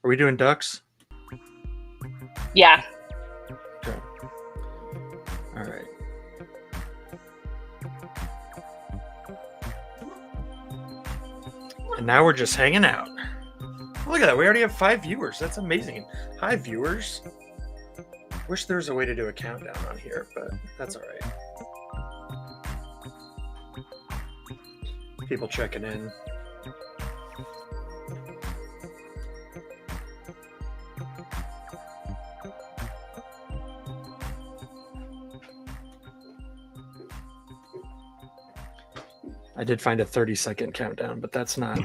Are we doing ducks? Yeah. Okay. All right. And now we're just hanging out. Look at that. We already have 5 viewers. That's amazing. Hi, viewers. Wish there was a way to do a countdown on here, but that's all right. People checking in. I did find a 30-second countdown, but it's not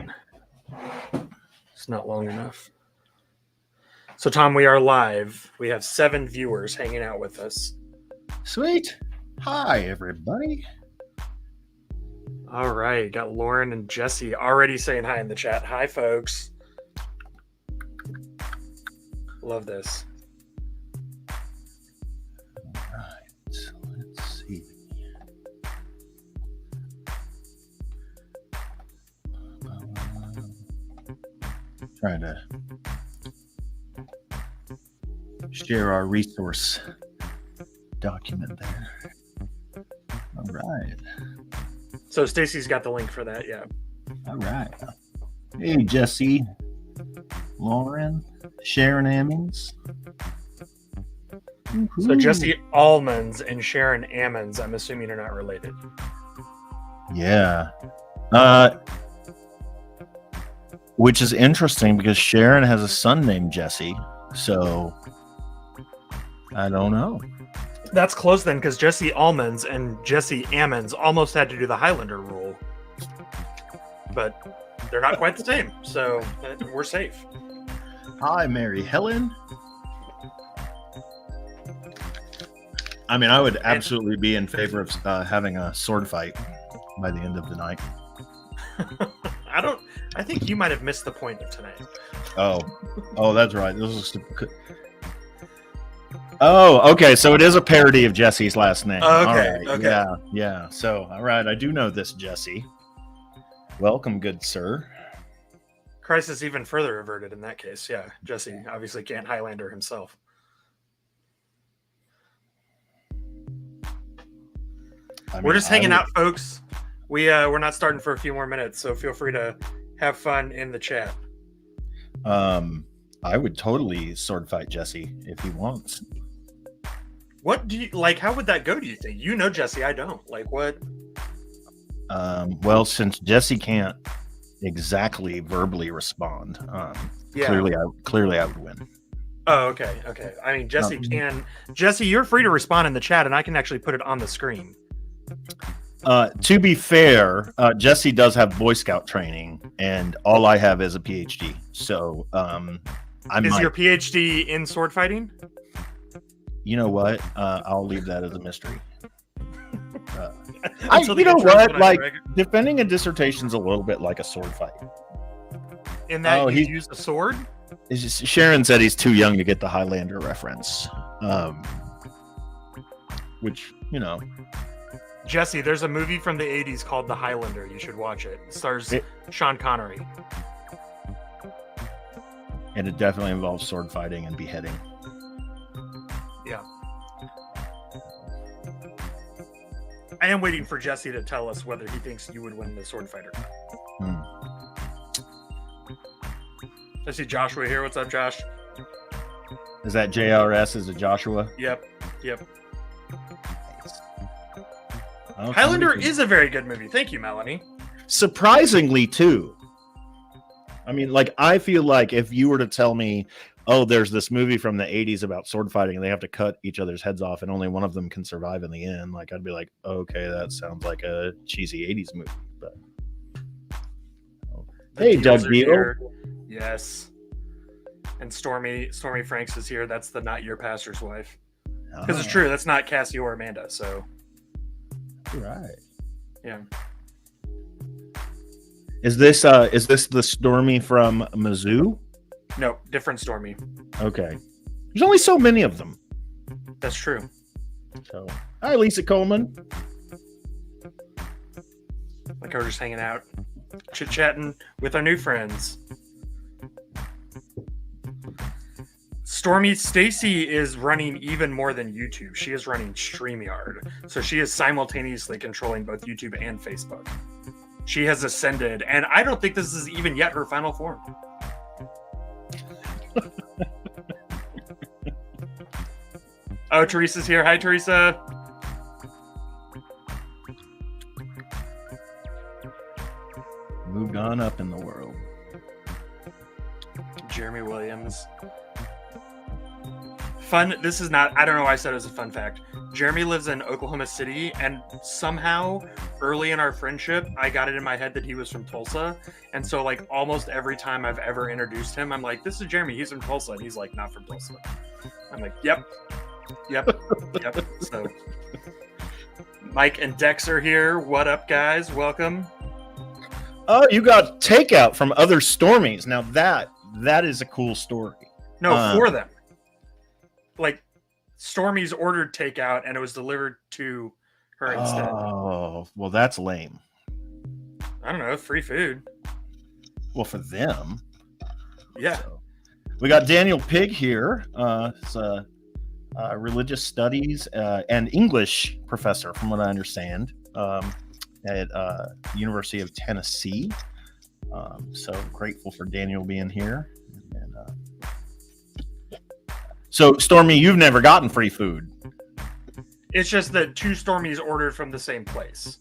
long enough. So, Tom, we are live. We have 7 viewers hanging out with us. Sweet. Hi, everybody. All right. Got Lauren and Jesse already saying hi in the chat. Hi, folks. Love this. All right. Let's see. Trying to share our resource document there. All right. So Stacy's got the link for that, yeah. All right. Hey, Jesse, Lauren, Sharon Ammons. So Jesse Almonds and Sharon Ammons, I'm assuming are not related. Yeah. Which is interesting because Sharon has a son named Jesse. So I don't know. That's close then, because Jesse Almonds and Jesse Ammons almost had to do the Highlander rule. But they're not quite the same, so we're safe. Hi, Mary Helen. I mean, I would absolutely be in favor of having a sword fight by the end of the night. I think you might have missed the point of tonight. Oh, that's right. This is. Oh, okay. So it is a parody of Jesse's last name. Okay. All right. Okay. Yeah. So, all right. I do know this, Jesse. Welcome, good sir. Crisis even further averted in that case. Yeah, Jesse obviously can't Highlander himself. We're just hanging out, folks. We're not starting for a few more minutes, so feel free to have fun in the chat. I would totally sword fight Jesse if he wants. What do you like? How would that go? Do you think? You know Jesse, I don't. Like what? Well, since Jesse can't exactly verbally respond, clearly I would win. Oh, okay. I mean, Jesse can. Jesse, you're free to respond in the chat, and I can actually put it on the screen. To be fair, Jesse does have Boy Scout training, and all I have is a PhD. So, Is your PhD in sword fighting? You know what? I'll leave that as a mystery. You know what? Like, defending a dissertation is a little bit like a sword fight. In that you use a sword? It's just, Sharon said he's too young to get the Highlander reference. Which, you know. Jesse, there's a movie from the 80s called The Highlander. You should watch it. It stars Sean Connery. And it definitely involves sword fighting and beheading. Yeah. I am waiting for Jesse to tell us whether he thinks you would win the sword fight or not. I see Joshua here. What's up, Josh? Is that JRS? Is it Joshua? Yep. Oh, Highlander is a very good movie. Thank you, Melanie. Surprisingly, too. I mean, like, I feel like if you were to tell me, oh, there's this movie from the 80s about sword fighting and they have to cut each other's heads off and only one of them can survive in the end, like, I'd be like, okay, that sounds like a cheesy 80s movie. But hey, Doug Beal. Yes. And Stormy Franks is here. That's the Not Your Pastor's Wife. Because it's true. That's not Cassie or Amanda, so. Right. Yeah. Is this the Stormy from Mizzou? No, different Stormy. Okay. There's only so many of them. That's true. So, hi, Lisa Coleman. Like we're just hanging out, chit-chatting with our new friends. Stormy Stacy is running even more than YouTube. She is running StreamYard. So she is simultaneously controlling both YouTube and Facebook. She has ascended, and I don't think this is even yet her final form. Oh, Teresa's here. Hi, Teresa. Moved on up in the world. Jeremy Williams. Fun. This is not, I don't know why I said it was a fun fact. Jeremy lives in Oklahoma City, and somehow early in our friendship, I got it in my head that he was from Tulsa. And so, like, almost every time I've ever introduced him, I'm like, this is Jeremy. He's from Tulsa. And he's like, not from Tulsa. I'm like, yep. So, Mike and Dex are here. What up, guys? Welcome. Oh, you got takeout from other Stormies. Now that is a cool story. No, for them. Like, Stormy's ordered takeout, and it was delivered to her instead. Oh, well, that's lame. I don't know, free food. Well, for them. Yeah. So, we got Daniel Pig here. It's a religious studies and English professor, from what I understand, at University of Tennessee. So grateful for Daniel being here. So, Stormy, you've never gotten free food. It's just that two Stormies ordered from the same place.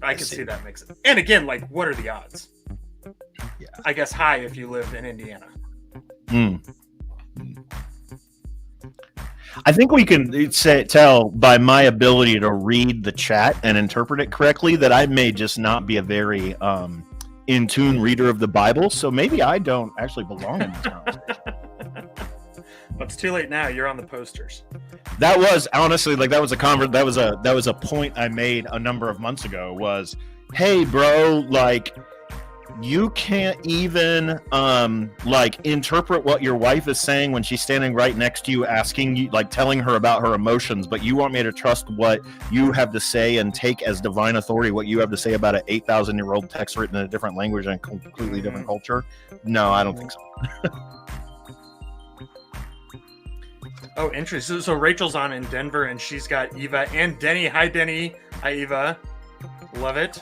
I can see that makes it. And again, like, what are the odds? Yeah. I guess high if you lived in Indiana. I think we can tell by my ability to read the chat and interpret it correctly that I may just not be a very in tune reader of the Bible. So maybe I don't actually belong in this conversation. But it's too late now. You're on the posters. That was honestly like that was a point I made a number of months ago. Was, hey, bro, like, you can't even like interpret what your wife is saying when she's standing right next to you, asking you, like, telling her about her emotions, but you want me to trust what you have to say and take as divine authority what you have to say about an 8,000-year-old text written in a different language and a completely different culture? No, I don't think so. Oh, interesting. So Rachel's on in Denver, and she's got Eva and Denny. Hi, Denny. Hi, Eva. Love it.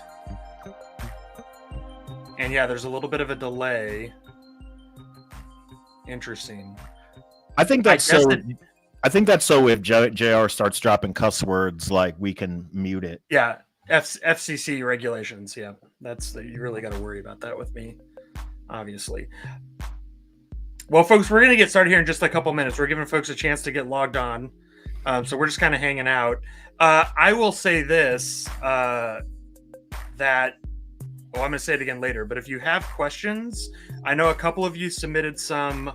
And yeah, there's a little bit of a delay. Interesting. I think that's so. I think that's so. If JR starts dropping cuss words, like, we can mute it. Yeah, FCC regulations. Yeah, you really got to worry about that with me, obviously. Well, folks, we're going to get started here in just a couple minutes. We're giving folks a chance to get logged on. So we're just kind of hanging out. I will say this, that, well, I'm going to say it again later, but if you have questions, I know a couple of you submitted some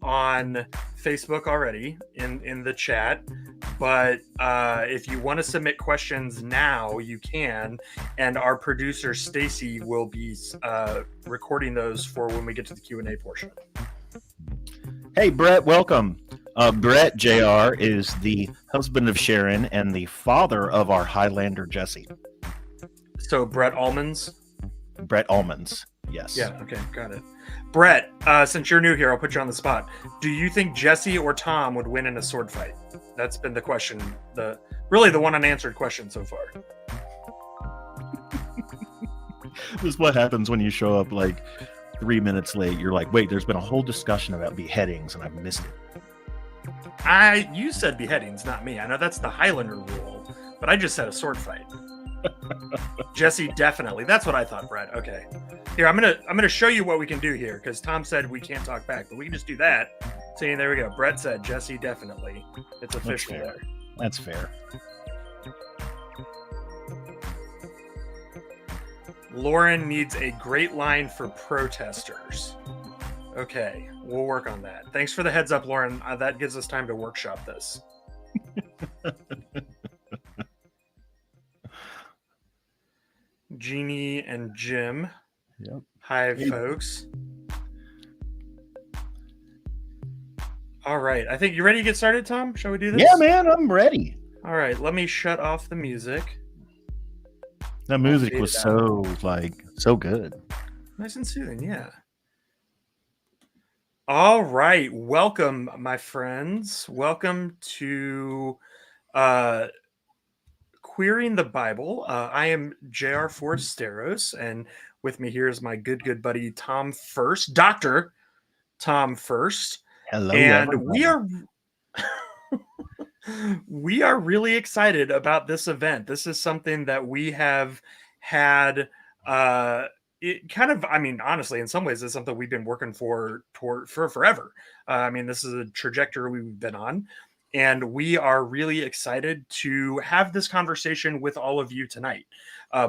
on Facebook already in the chat, but if you want to submit questions now, you can, and our producer, Stacy, will be recording those for when we get to the Q&A portion. Hey, Brett, welcome. Brett, JR, is the husband of Sharon and the father of our Highlander, Jesse. So Brett Almonds? Brett Almonds, yes. Yeah, okay, got it. Brett, since you're new here, I'll put you on the spot. Do you think Jesse or Tom would win in a sword fight? That's been the question, really the one unanswered question so far. This is what happens when you show up like 3 minutes late. You're like, wait, there's been a whole discussion about beheadings and I've missed it. You said beheadings, not me. I know that's the Highlander rule, but I just said a sword fight. Jesse, definitely. That's what I thought, Brett. Okay. Here, I'm gonna show you what we can do here, because Tom said we can't talk back, but we can just do that. See, there we go. Brett said Jesse, definitely. It's official there. That's fair. Lauren needs a great line for protesters. Okay, we'll work on that. Thanks for the heads up, Lauren. That gives us time to workshop this. Jeannie and Jim. Yep. Hi, folks. All right. I think you ready to get started, Tom? Shall we do this? Yeah, man, I'm ready. All right. Let me shut off the music. That music was so good. Nice and soothing, yeah. All right, welcome, my friends. Welcome to uh, Queering the Bible. I am J.R. Forasteros, and with me here is my good buddy Tom Fuerst, Doctor Tom Fuerst, Hello, and we everybody. are we are really excited about this event. This is something that we have had. It kind of, I mean, honestly, in some ways, it's something we've been working for forever. I mean, this is a trajectory we've been on, and we are really excited to have this conversation with all of you tonight.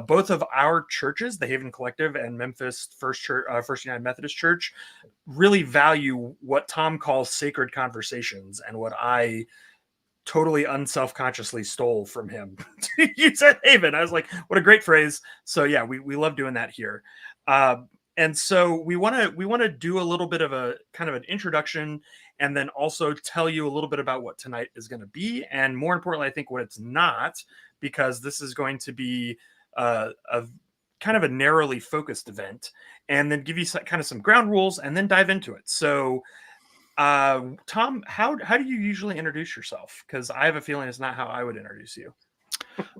Both of our churches, the Haven Collective and Memphis First Church, First United Methodist Church, really value what Tom calls sacred conversations, and what I totally unselfconsciously stole from him to use at Haven. I was like, what a great phrase. So yeah, we love doing that here. And so we want to do a little bit of a kind of an introduction, and then also tell you a little bit about what tonight is going to be, and more importantly, I think what it's not, because this is going to be a kind of a narrowly focused event, and then give you kind of some ground rules, and then dive into it. So Tom, how do you usually introduce yourself? Because I have a feeling it's not how I would introduce you.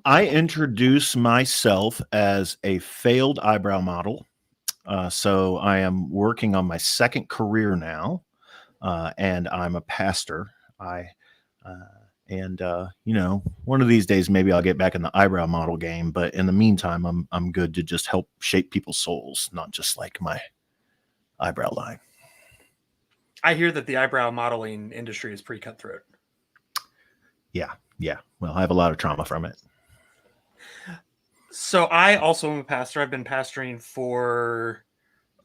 I introduce myself as a failed eyebrow model. So I am working on my second career now, and I'm a pastor. One of these days maybe I'll get back in the eyebrow model game. But in the meantime, I'm good to just help shape people's souls, not just like my eyebrow line. I hear that the eyebrow modeling industry is pretty cutthroat. Yeah. Well, I have a lot of trauma from it. So I also am a pastor. I've been pastoring for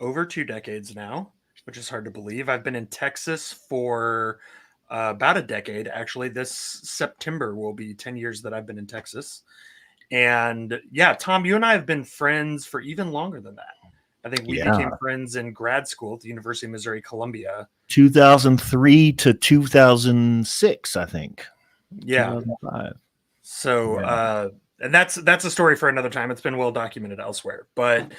over 2 decades now, which is hard to believe. I've been in Texas for about a decade. Actually, this September will be 10 years that I've been in Texas. And yeah, Tom, you and I have been friends for even longer than that. I think we became friends in grad school at the University of Missouri, Columbia. 2003 to 2006, I think. Yeah. 2005. So, and that's a story for another time. It's been well documented elsewhere. But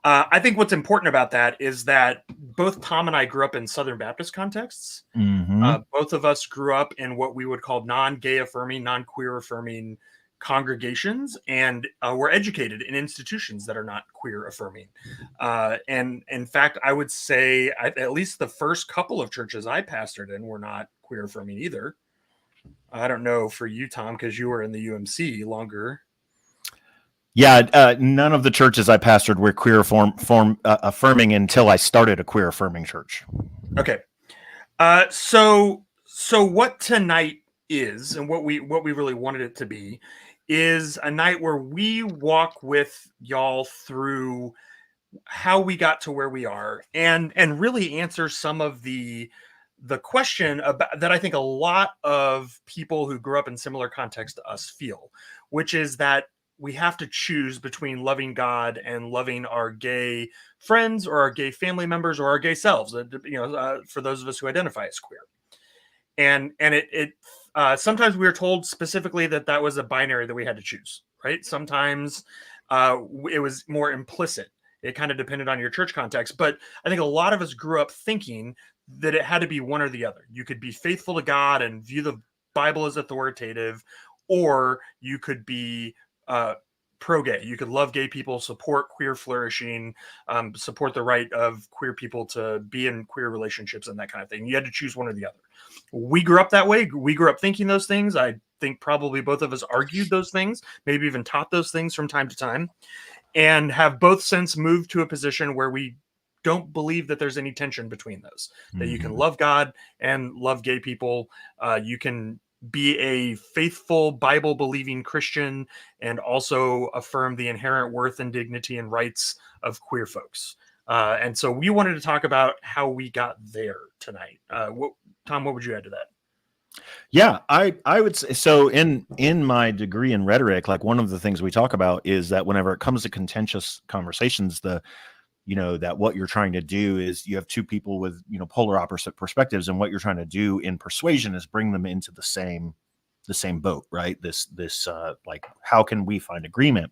I think what's important about that is that both Tom and I grew up in Southern Baptist contexts. Mm-hmm. Both of us grew up in what we would call non-gay affirming, non-queer affirming congregations, and were educated in institutions that are not queer affirming. And in fact, I would say at least the first couple of churches I pastored in were not queer affirming either. I don't know for you, Tom, because you were in the UMC longer. Yeah, none of the churches I pastored were queer affirming until I started a queer affirming church. Okay. So what tonight is, and what we really wanted it to be, is a night where we walk with y'all through how we got to where we are, and really answer some of the question about that I think a lot of people who grew up in similar contexts to us feel, which is that we have to choose between loving God and loving our gay friends or our gay family members or our gay selves, for those of us who identify as queer. And it sometimes we were told specifically that was a binary that we had to choose, right? Sometimes it was more implicit. It kind of depended on your church context. But I think a lot of us grew up thinking that it had to be one or the other. You could be faithful to God and view the Bible as authoritative, or you could be pro-gay. You could love gay people, support queer flourishing, support the right of queer people to be in queer relationships and that kind of thing. You had to choose one or the other. We grew up that way. We grew up thinking those things. I think probably both of us argued those things, maybe even taught those things from time to time, and have both since moved to a position where we don't believe that there's any tension between those, that you can love God and love gay people. You can be a faithful Bible believing Christian and also affirm the inherent worth and dignity and rights of queer folks. And so we wanted to talk about how we got there tonight. Tom, what would you add to that? Yeah, I would say so. In my degree in rhetoric, like one of the things we talk about is that whenever it comes to contentious conversations, that what you're trying to do is you have two people with polar opposite perspectives, and what you're trying to do in persuasion is bring them into the same boat, right? This like, how can we find agreement?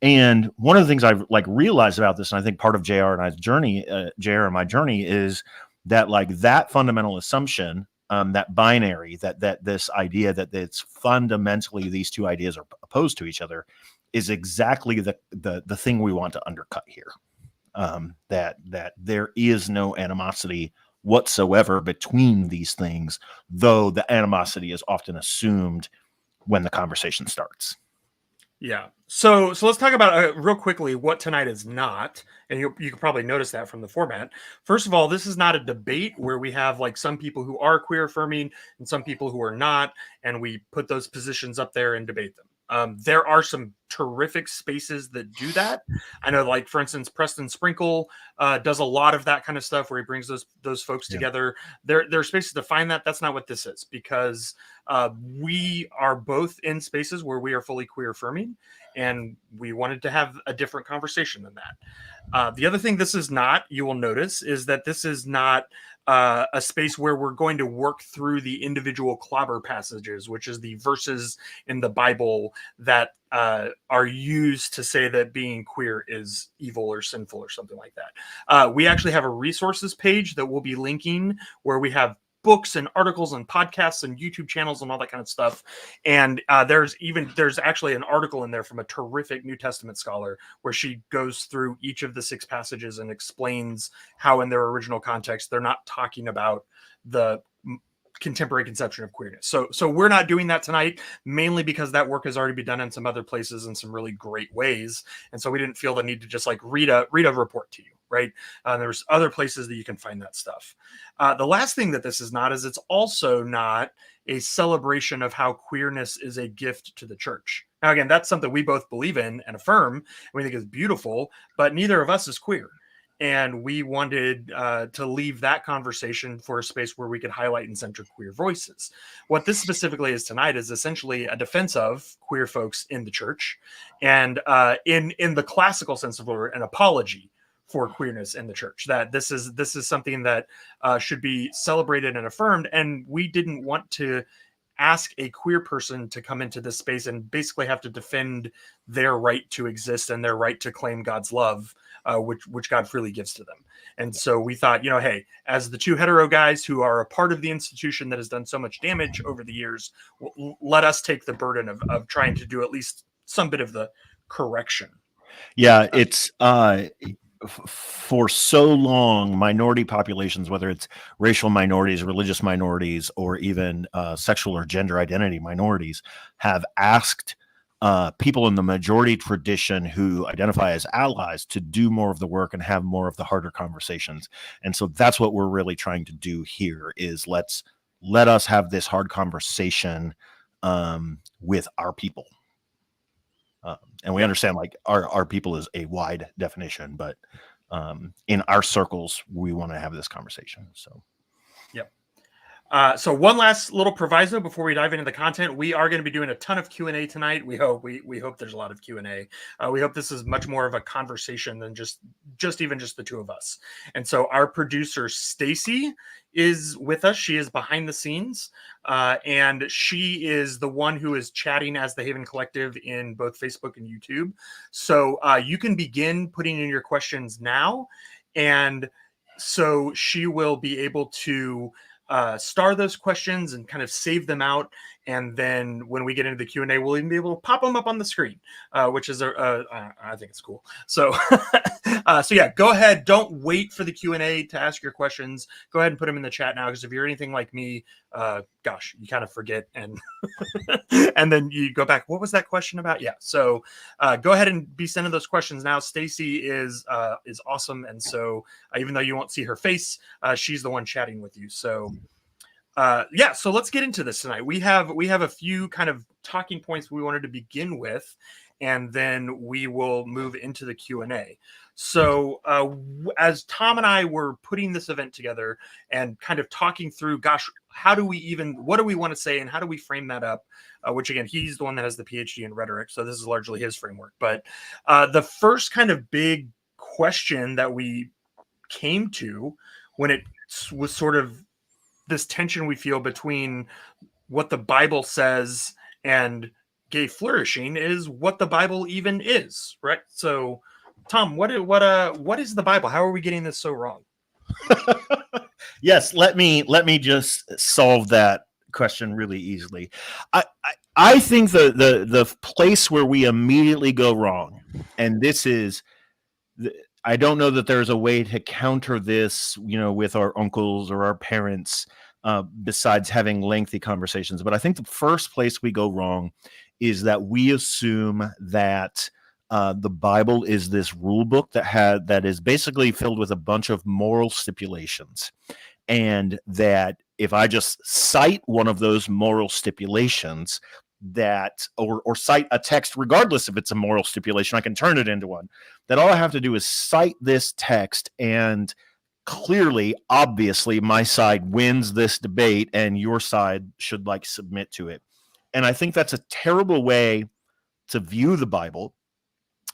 And one of the things I've realized about this, and I think part of JR and my journey is that like that fundamental assumption, that binary, that this idea that it's fundamentally these two ideas are opposed to each other, is exactly the thing we want to undercut here. That there is no animosity whatsoever between these things, though the animosity is often assumed when the conversation starts. Yeah. So let's talk about real quickly what tonight is not, and you can probably notice that from the format. First of all, this is not a debate where we have like some people who are queer affirming and some people who are not, and we put those positions up there and debate them. There are some terrific spaces that do that. I know, like for instance, Preston Sprinkle does a lot of that kind of stuff where he brings those folks together. There are spaces to find that. That's not what this is, because we are both in spaces where we are fully queer affirming, and we wanted to have a different conversation than that. The other thing this is not, you will notice, is that this is not a space where we're going to work through the individual clobber passages, which is the verses in the Bible that are used to say that being queer is evil or sinful or something like that. We actually have a resources page that we'll be linking where we have books and articles and podcasts and YouTube channels and all that kind of stuff. And there's actually an article in there from a terrific New Testament scholar where she goes through each of the 6 passages and explains how in their original context they're not talking about the contemporary conception of queerness. So we're not doing that tonight, mainly because that work has already been done in some other places in some really great ways. And so we didn't feel the need to just like read a report to you. Right. There's other places that you can find that stuff. The last thing that this is not is it's also not a celebration of how queerness is a gift to the church. Now, again, that's something we both believe in and affirm, and we think is beautiful, but neither of us is queer. And we wanted to leave that conversation for a space where we could highlight and center queer voices. What this specifically is tonight is essentially a defense of queer folks in the church, and in the classical sense of the word, an apology for queerness in the church. That this is something that should be celebrated and affirmed. And we didn't want to ask a queer person to come into this space and basically have to defend their right to exist and their right to claim God's love, which God freely gives to them. And so we thought, hey, as the 2 hetero guys who are a part of the institution that has done so much damage over the years, let us take the burden of trying to do at least some bit of the correction. Yeah, it's for so long, minority populations, whether it's racial minorities, religious minorities, or even sexual or gender identity minorities, have asked people in the majority tradition who identify as allies to do more of the work and have more of the harder conversations. And so that's what we're really trying to do here is let us have this hard conversation with our people. And we understand like our people is a wide definition, but in our circles, we want to have this conversation. So, yep. So one last little proviso before we dive into the content. We are going to be doing a ton of Q&A tonight. We hope there's a lot of Q&A. We hope this is much more of a conversation than just the 2 of us. And so our producer Stacy is with us. She is behind the scenes, and she is the one who is chatting as the Haven Collective in both Facebook and YouTube. So you can begin putting in your questions now, and so she will be able to star those questions and kind of save them out. And then when we get into the Q&A, we'll even be able to pop them up on the screen, which is, I think it's cool. So, so yeah, go ahead. Don't wait for the Q&A to ask your questions. Go ahead and put them in the chat now, because if you're anything like me, gosh, you kind of forget. And, and then you go back, what was that question about? Yeah. So go ahead and be sending those questions now. Stacy is awesome. And so even though you won't see her face, she's the one chatting with you. So yeah, so let's get into this tonight. We have a few kind of talking points we wanted to begin with, and then we will move into the Q&A. So as Tom and I were putting this event together and kind of talking through, gosh, what do we want to say and how do we frame that up? Which again, he's the one that has the PhD in rhetoric, so this is largely his framework. But the first kind of big question that we came to when it was sort of this tension we feel between what the Bible says and gay flourishing is what the Bible even is, right? So, Tom, what is the Bible? How are we getting this so wrong? Yes, let me just solve that question really easily. I think the place where we immediately go wrong, and this is, I don't know that there's a way to counter this, with our uncles or our parents, besides having lengthy conversations. But I think the first place we go wrong is that we assume that the Bible is this rule book that is basically filled with a bunch of moral stipulations, and that if I just cite one of those moral stipulations, that or cite a text, regardless if it's a moral stipulation, I can turn it into one. That all I have to do is cite this text, and clearly, obviously, my side wins this debate, and your side should submit to it. And I think that's a terrible way to view the Bible.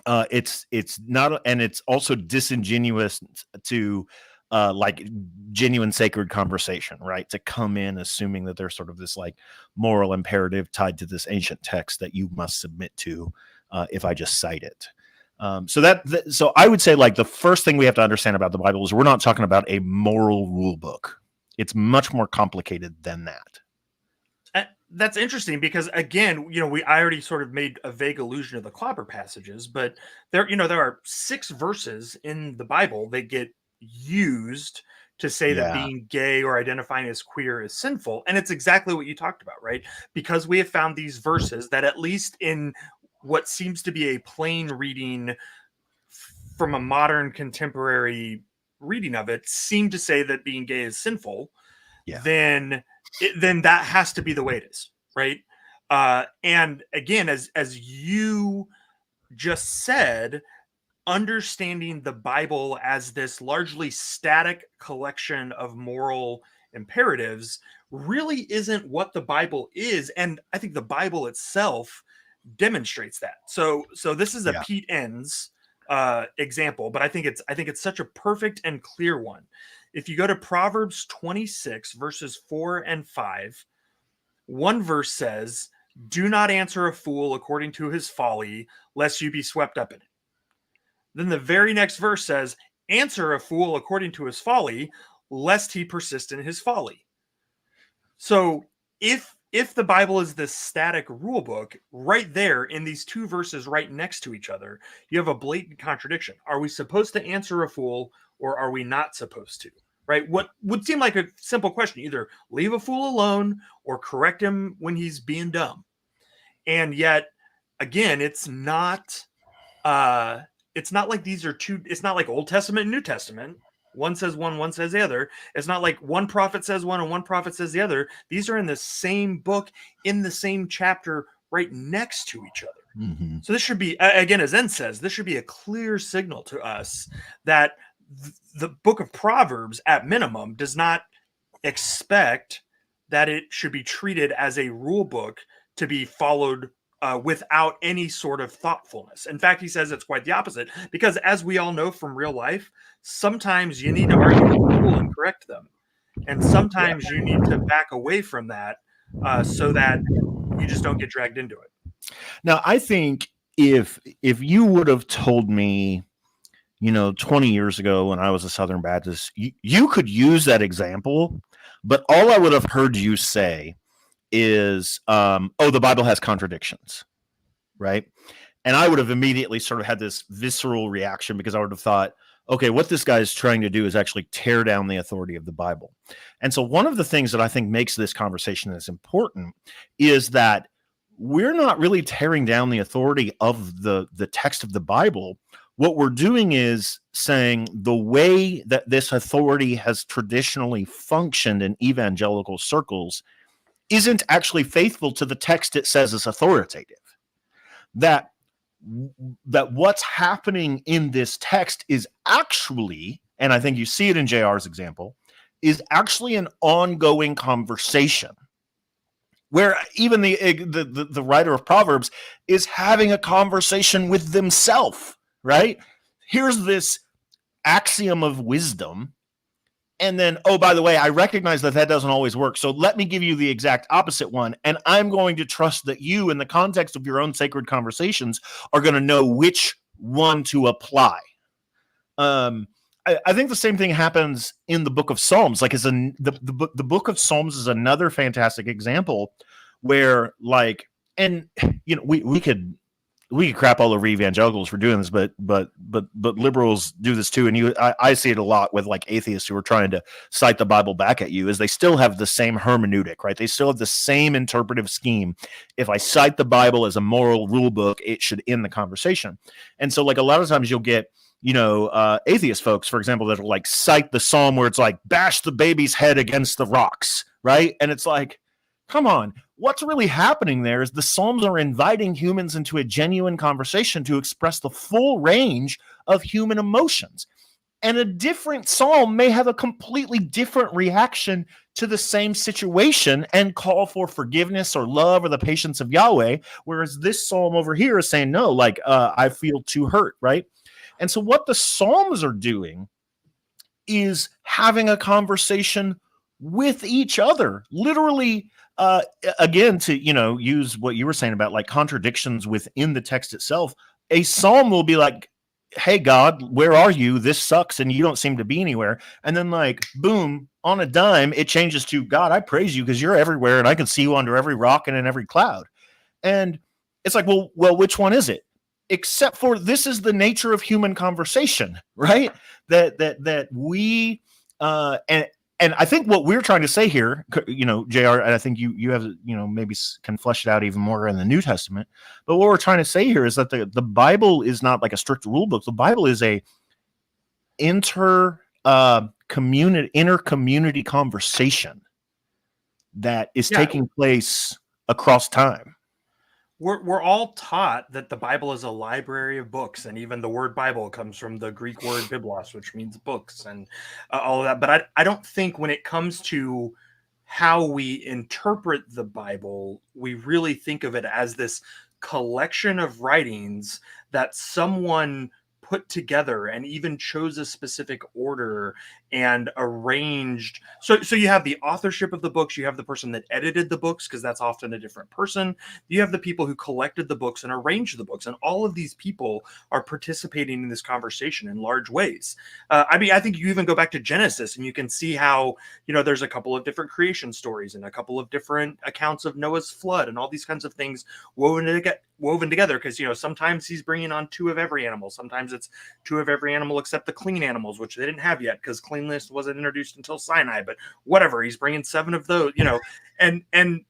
It's not, and it's also disingenuous to genuine sacred conversation, right? To come in assuming that there's sort of this moral imperative tied to this ancient text that you must submit to if I just cite it. So I would say the first thing we have to understand about the Bible is we're not talking about a moral rule book. It's much more complicated than that. That's interesting because, again, I already sort of made a vague allusion to the clobber passages, but there are 6 verses in the Bible that get used to say that being gay or identifying as queer is sinful. And it's exactly what you talked about, right? Because we have found these verses that, at least in what seems to be a plain reading from a modern contemporary reading of it, seem to say that being gay is sinful. Yeah. Then that has to be the way it is, right? And again, as you just said, understanding the Bible as this largely static collection of moral imperatives really isn't what the Bible is, and I think the Bible itself demonstrates that. So this is a Pete Enns example, but I think it's such a perfect and clear one. If you go to Proverbs 26 verses 4 and 5, one verse says, "Do not answer a fool according to his folly, lest you be swept up in it." Then the very next verse says, "Answer a fool according to his folly, lest he persist in his folly." So if the Bible is this static rule book, right there in these 2 verses right next to each other, you have a blatant contradiction. Are we supposed to answer a fool, or are we not supposed to? Right? What would seem like a simple question: either leave a fool alone or correct him when he's being dumb. And yet, again, it's not like these are two. It's not like Old Testament and New Testament. One says one says the other. It's not like one prophet says one and one prophet says the other. These are in the same book, in the same chapter, right next to each other. Mm-hmm. So this should be, again, as Enns says, this should be a clear signal to us that the book of Proverbs, at minimum, does not expect that it should be treated as a rule book to be followed without any sort of thoughtfulness. In fact, he says it's quite the opposite, because as we all know from real life, sometimes you need to argue with people and correct them. And sometimes you need to back away from that so that you just don't get dragged into it. Now, I think if you would have told me, 20 years ago when I was a Southern Baptist, you could use that example, but all I would have heard you say is, the Bible has contradictions, right? And I would have immediately sort of had this visceral reaction, because I would have thought, okay, what this guy is trying to do is actually tear down the authority of the Bible. And so one of the things that I think makes this conversation as important is that we're not really tearing down the authority of the text of the Bible. What we're doing is saying the way that this authority has traditionally functioned in evangelical circles isn't actually faithful to the text it says is authoritative. That what's happening in this text is actually, and I think you see it in JR's example, is actually an ongoing conversation, where even the writer of Proverbs is having a conversation with themselves, right? Here's this axiom of wisdom, and then, oh, by the way, I recognize that doesn't always work, so let me give you the exact opposite one, and I'm going to trust that you, in the context of your own sacred conversations, are going to know which one to apply. I think the same thing happens in the book of Psalms. Like, the book of Psalms is another fantastic example where, like, and we could crap all over evangelicals for doing this, but liberals do this too. And I see it a lot with like atheists who are trying to cite the Bible back at you, is they still have the same hermeneutic, right? They still have the same interpretive scheme. If I cite the Bible as a moral rule book, it should end the conversation. And so, like, a lot of times you'll get, atheist folks, for example, that will like cite the psalm where it's like, bash the baby's head against the rocks, right? And it's like, come on. What's really happening there is the Psalms are inviting humans into a genuine conversation to express the full range of human emotions. And a different psalm may have a completely different reaction to the same situation and call for forgiveness or love or the patience of Yahweh, whereas this psalm over here is saying, no, like, I feel too hurt, right? And so what the Psalms are doing is having a conversation with each other, literally, again, to, use what you were saying about like contradictions within the text itself. A psalm will be like, hey, God, where are you? This sucks, and you don't seem to be anywhere. And then, like, boom, on a dime, it changes to, God, I praise you because you're everywhere, and I can see you under every rock and in every cloud. And it's like, well, which one is it? Except for this is the nature of human conversation, right? That we and I think what we're trying to say here, JR, and I think you have, maybe can flesh it out even more in the New Testament. But what we're trying to say here is that the Bible is not like a strict rule book. The Bible is a inter community conversation that is taking place across time. We're all taught that the Bible is a library of books, and even the word Bible comes from the Greek word biblos, which means books, and all of that. But I don't think when it comes to how we interpret the Bible, we really think of it as this collection of writings that someone put together and even chose a specific order and arranged. So you have the authorship of the books, you have the person that edited the books, because that's often a different person. You have the people who collected the books and arranged the books, and all of these people are participating in this conversation in large ways. I think you even go back to Genesis and you can see how, there's a couple of different creation stories and a couple of different accounts of Noah's flood and all these kinds of things woven together, because sometimes he's bringing on 2 of every animal, sometimes it's 2 of every animal except the clean animals, which they didn't have yet because cleanliness wasn't introduced until Sinai. But whatever, he's bringing 7 of those, and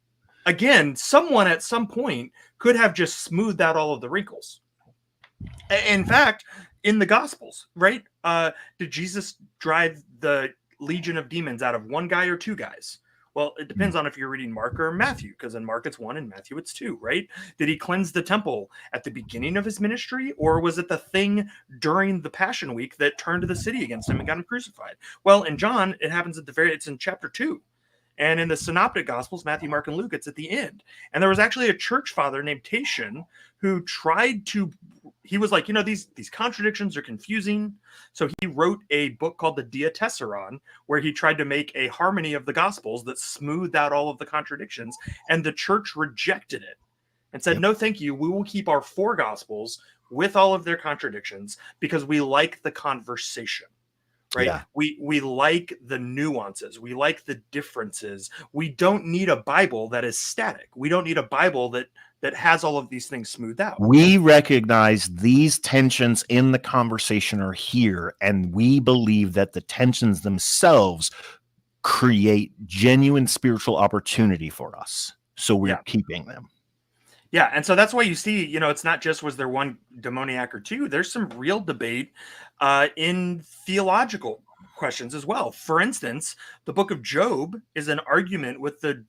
again, someone at some point could have just smoothed out all of the wrinkles. In fact, in the Gospels, right, did Jesus drive the legion of demons out of 1 guy or 2 guys? Well, it depends on if you're reading Mark or Matthew, because in Mark it's 1 and Matthew it's 2, right? Did he cleanse the temple at the beginning of his ministry, or was it the thing during the Passion Week that turned the city against him and got him crucified? Well, in John, it happens it's in chapter 2. And in the Synoptic Gospels, Matthew, Mark, and Luke, it's at the end. And there was actually a church father named Tatian who he was like, these contradictions are confusing. So he wrote a book called the Diatessaron, where he tried to make a harmony of the Gospels that smoothed out all of the contradictions. And the church rejected it and said, no, thank you. We will keep our 4 Gospels with all of their contradictions because we like the conversation. Right. Yeah. We like the nuances. We like the differences. We don't need a Bible that is static. We don't need a Bible that has all of these things smoothed out. We recognize these tensions in the conversation are here, and we believe that the tensions themselves create genuine spiritual opportunity for us. So we're keeping them. Yeah, and so that's why you see, it's not just was there 1 demoniac or 2. There's some real debate in theological questions as well. For instance, the book of Job is an argument with the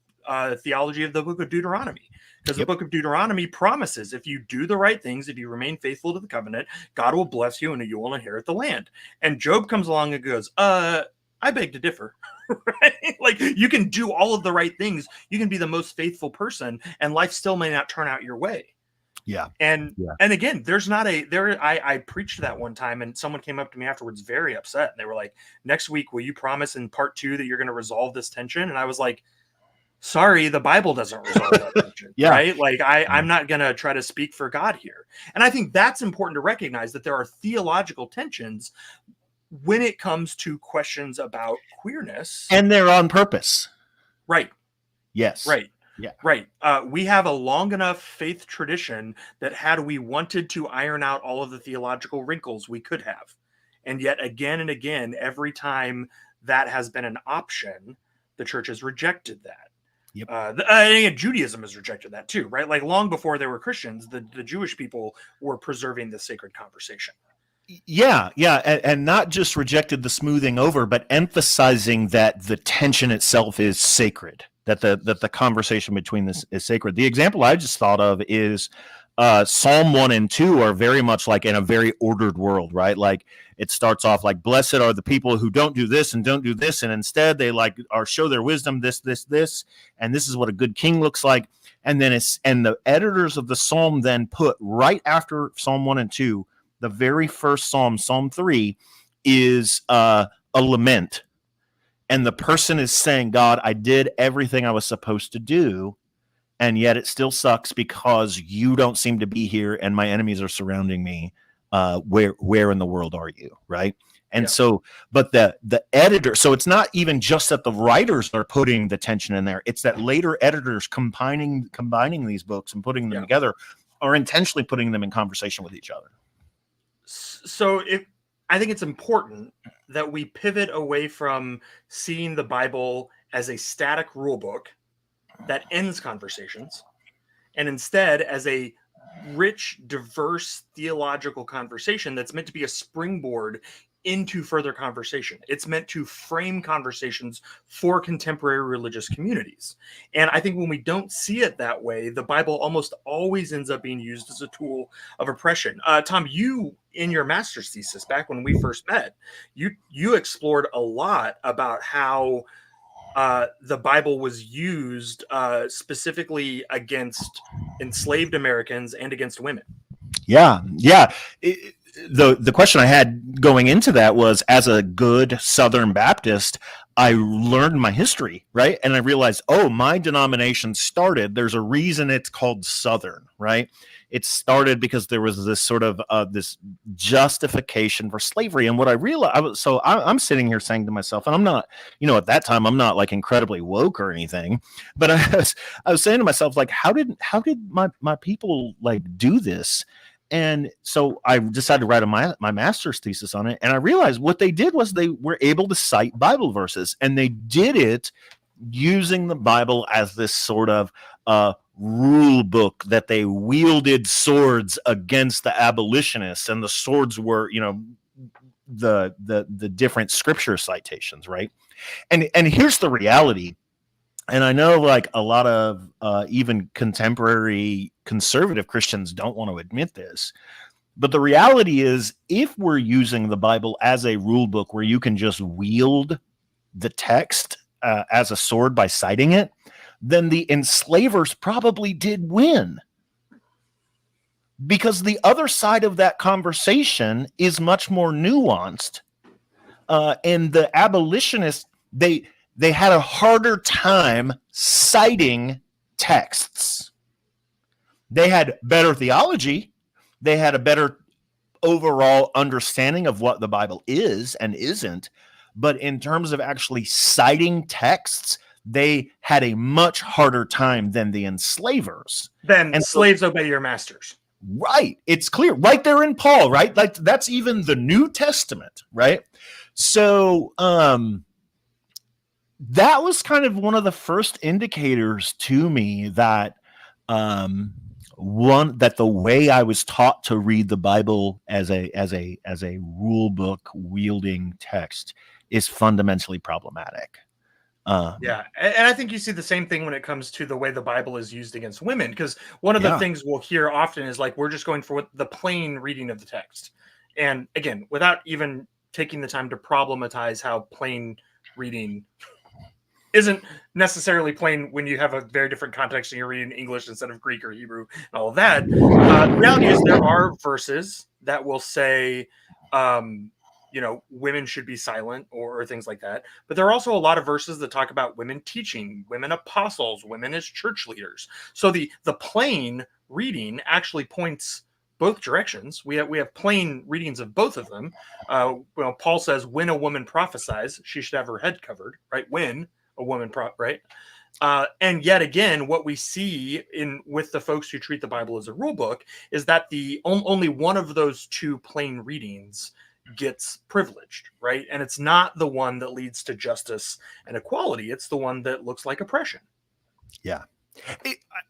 theology of the book of Deuteronomy. Because the book of Deuteronomy promises if you do the right things, if you remain faithful to the covenant, God will bless you and you will inherit the land. And Job comes along and goes, I beg to differ. Right? Like, you can do all of the right things. You can be the most faithful person and life still may not turn out your way. Yeah. And again, I preached that one time and someone came up to me afterwards very upset. And they were like, next week, will you promise in part 2 that you're going to resolve this tension? And I was like, sorry, the Bible doesn't resolve that tension. Right? Like, I'm not going to try to speak for God here. And I think that's important to recognize, that there are theological tensions when it comes to questions about queerness, And they're on purpose. right, Yes. right, Yeah. right. We have a long enough faith tradition that had we wanted to iron out all of the theological wrinkles, we could have. And yet again and again, every time that has been an option, the church has rejected that. Yep. And Judaism has rejected that too, right? Like long before there were Christians, the Jewish people were preserving the sacred conversation. Yeah, and not just rejected the smoothing over, but emphasizing that the tension itself is sacred, that the conversation between this is sacred. The example I just thought of is Psalm 1 and 2 are very much like in a very ordered world, right? Like it starts off like, blessed are the people who don't do this and don't do this, and instead they like are show their wisdom, this, and this is what a good king looks like. And then the editors of the Psalm then put right after Psalm 1 and 2, the very first Psalm, Psalm 3, is a lament. And the person is saying, God, I did everything I was supposed to do, and yet it still sucks because you don't seem to be here and my enemies are surrounding me. Where in the world are you? Right. And so, but the editor, so it's not even just that the writers are putting the tension in there. It's that later editors combining these books and putting them together are intentionally putting them in conversation with each other. So I think it's important that we pivot away from seeing the Bible as a static rule book that ends conversations, and instead as a rich, diverse theological conversation that's meant to be a springboard into further conversation. It's meant to frame conversations for contemporary religious communities. And I think when we don't see it that way, the Bible almost always ends up being used as a tool of oppression. Tom, you, in your master's thesis, back when we first met, you explored a lot about how the Bible was used specifically against enslaved Americans and against women. Yeah. The question I had going into that was, as a good Southern Baptist, I learned my history, right? And I realized, oh, my denomination started, there's a reason it's called Southern, right? It started because there was this sort of this justification for slavery. And what I realized, so I'm sitting here saying to myself, and I'm not, at that time, I'm not like incredibly woke or anything, but I was saying to myself, like, how did my people like do this? And so I decided to write my master's thesis on it. And I realized what they did was they were able to cite Bible verses, and they did it using the Bible as this sort of rule book that they wielded swords against the abolitionists. And the swords were, the different scripture citations, right? And here's the reality. And I know like a lot of even contemporary conservative Christians don't want to admit this, but the reality is, if we're using the Bible as a rule book where you can just wield the text as a sword by citing it, then the enslavers probably did win. Because the other side of that conversation is much more nuanced. And the abolitionists, they had a harder time citing texts. They had better theology. They had a better overall understanding of what the Bible is and isn't. But in terms of actually citing texts, they had a much harder time than the enslavers. Then slaves obey your masters. Right. It's clear right there in Paul, right? Like that's even the New Testament, right? So, that was kind of one of the first indicators to me that that the way I was taught to read the Bible as a rule book wielding text is fundamentally problematic. Yeah, and I think you see the same thing when it comes to the way the Bible is used against women, because one of the things we'll hear often is like, we're just going for the plain reading of the text. And again, without even taking the time to problematize how plain reading isn't necessarily plain when you have a very different context and you're reading English instead of Greek or Hebrew and all of that. The reality is there are verses that will say, women should be silent or things like that. But there are also a lot of verses that talk about women teaching, women apostles, women as church leaders. So the plain reading actually points both directions. We have plain readings of both of them. Paul says, when a woman prophesies, she should have her head covered, right? When a woman, right? And yet again, what we see with the folks who treat the Bible as a rule book is that the only one of those two plain readings gets privileged, right? And it's not the one that leads to justice and equality. It's the one that looks like oppression. Yeah.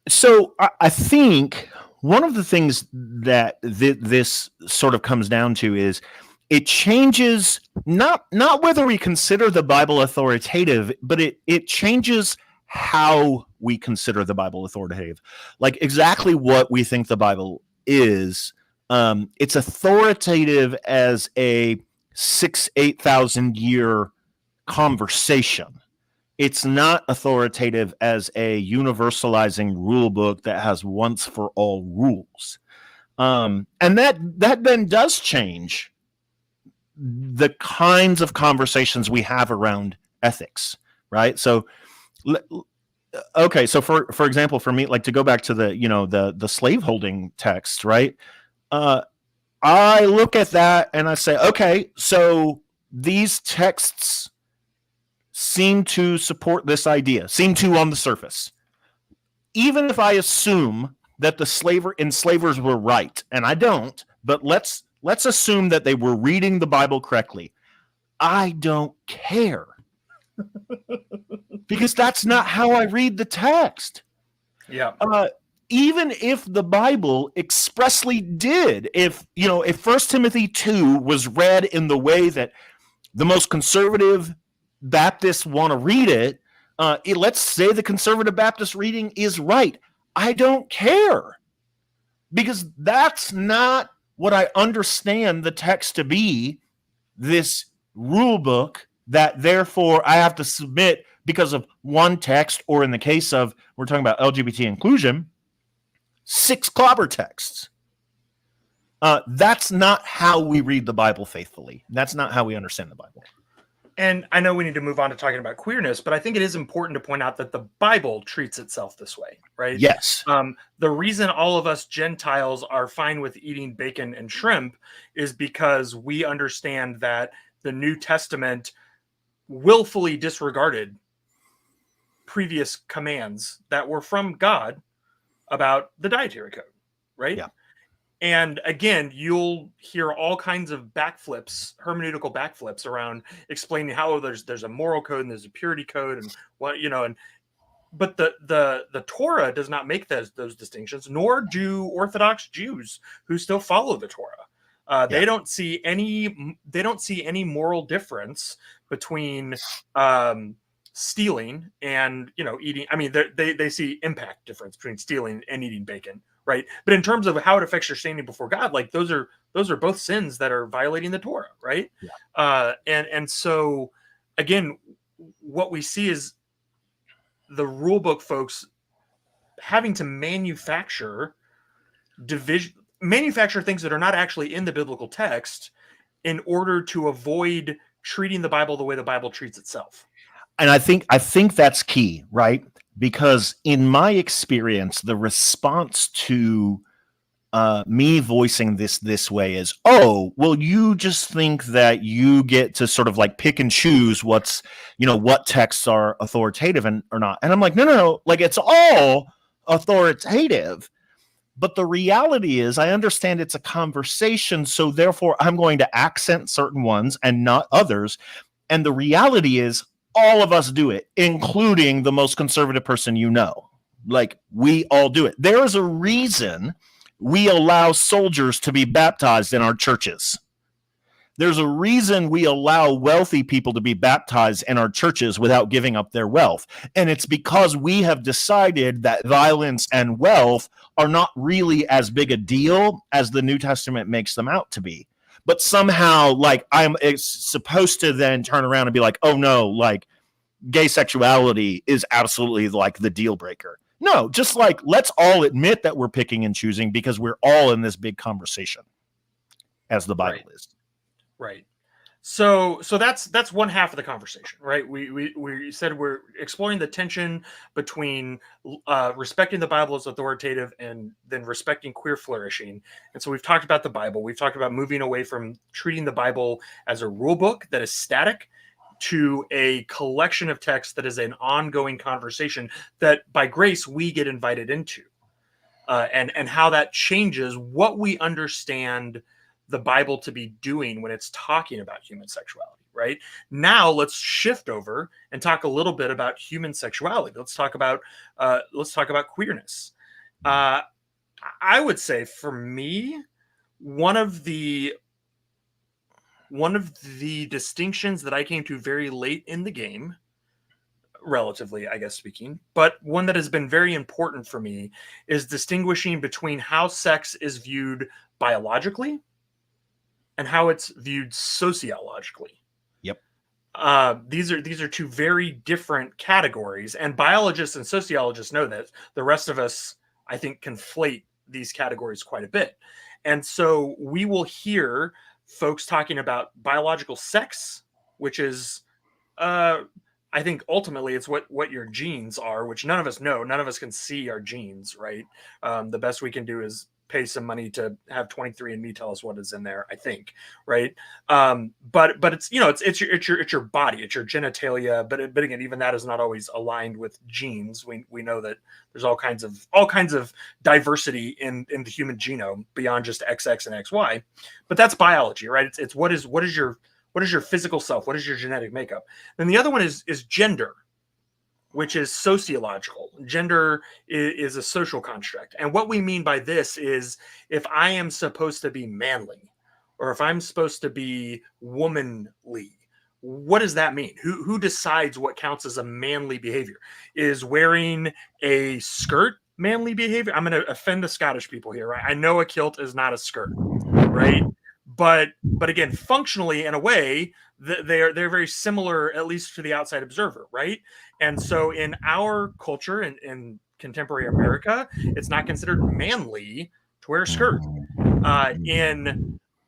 So I think one of the things that this sort of comes down to is it changes not whether we consider the Bible authoritative, but it changes how we consider the Bible authoritative. Like exactly what we think the Bible is. It's authoritative as a 8,000 year conversation. It's not authoritative as a universalizing rule book that has once for all rules. And that then does change the kinds of conversations we have around ethics, right? So, okay, so for example, for me, like to go back to the slaveholding text, right? I look at that and I say, okay, so these texts seem to support this idea, seem to on the surface. Even if I assume that the enslavers were right, and I don't, but let's assume that they were reading the Bible correctly. I don't care. Because that's not how I read the text. Yeah. Even if the Bible expressly did, if 1 Timothy 2 was read in the way that the most conservative Baptists want to read it, let's say the conservative Baptist reading is right. I don't care. Because that's not what I understand the text to be, this rule book that therefore I have to submit because of one text, or in the case of, we're talking about LGBT inclusion, 6 clobber texts. That's not how we read the Bible faithfully. That's not how we understand the Bible. And I know we need to move on to talking about queerness, but I think it is important to point out that the Bible treats itself this way, right? Yes. The reason all of us Gentiles are fine with eating bacon and shrimp is because we understand that the New Testament willfully disregarded previous commands that were from God about the dietary code, right? Yeah. And again, you'll hear all kinds of backflips, hermeneutical backflips around explaining how there's a moral code and there's a purity code and what, but the Torah does not make those distinctions, nor do Orthodox Jews who still follow the Torah. They don't see any moral difference between stealing and eating. I mean, they see impact difference between stealing and eating bacon, right? But in terms of how it affects your standing before God, like those are both sins that are violating the Torah, right? Yeah. And so again, what we see is the rule book folks having to manufacture things that are not actually in the biblical text in order to avoid treating the Bible the way the Bible treats itself. And I think that's key, right? Because in my experience, the response to me voicing this way is, oh, well, you just think that you get to sort of like pick and choose what texts are authoritative or not. And I'm like, no, like it's all authoritative. But the reality is, I understand it's a conversation, so therefore I'm going to accent certain ones and not others. And the reality is, all of us do it, including the most conservative person you know. Like, we all do it. There is a reason we allow soldiers to be baptized in our churches. There's a reason we allow wealthy people to be baptized in our churches without giving up their wealth. And it's because we have decided that violence and wealth are not really as big a deal as the New Testament makes them out to be. But somehow, like, it's supposed to then turn around and be like, oh no, like, gay sexuality is absolutely like the deal breaker. No, just like, let's all admit that we're picking and choosing because we're all in this big conversation, as the Bible is. Right. So that's one half of the conversation, right? We said we're exploring the tension between respecting the Bible as authoritative and then respecting queer flourishing. And so we've talked about the Bible. We've talked about moving away from treating the Bible as a rule book that is static to a collection of texts that is an ongoing conversation that by grace we get invited into, and how that changes what we understand the Bible to be doing when it's talking about human sexuality. Right now, let's shift over and talk a little bit about human sexuality. Let's talk about queerness. I would say for me, one of the distinctions that I came to very late in the game, relatively, I guess, speaking, but one that has been very important for me is distinguishing between how sex is viewed biologically and how it's viewed sociologically. Yep. These are two very different categories, and biologists and sociologists know that. The rest of us, I think, conflate these categories quite a bit. And so we will hear folks talking about biological sex, which is, I think ultimately it's what your genes are, which none of us know. None of us can see our genes, right? The best we can do is pay some money to have 23andMe tell us what is in there, I think, right? But it's, it's your body, it's your genitalia, but again, even that is not always aligned with genes. We know that there's all kinds of diversity in the human genome beyond just XX and XY, but that's biology, right? It's what is your physical self, what is your genetic makeup. Then the other one is gender, which is sociological. Gender is a social construct. And what we mean by this is if I am supposed to be manly or if I'm supposed to be womanly, what does that mean? Who decides what counts as a manly behavior? Is wearing a skirt manly behavior? I'm going to offend the Scottish people here, right? I know a kilt is not a skirt, right? But again, functionally, in a way, they're very similar, at least to the outside observer, right? And so in our culture, in contemporary America, it's not considered manly to wear a skirt.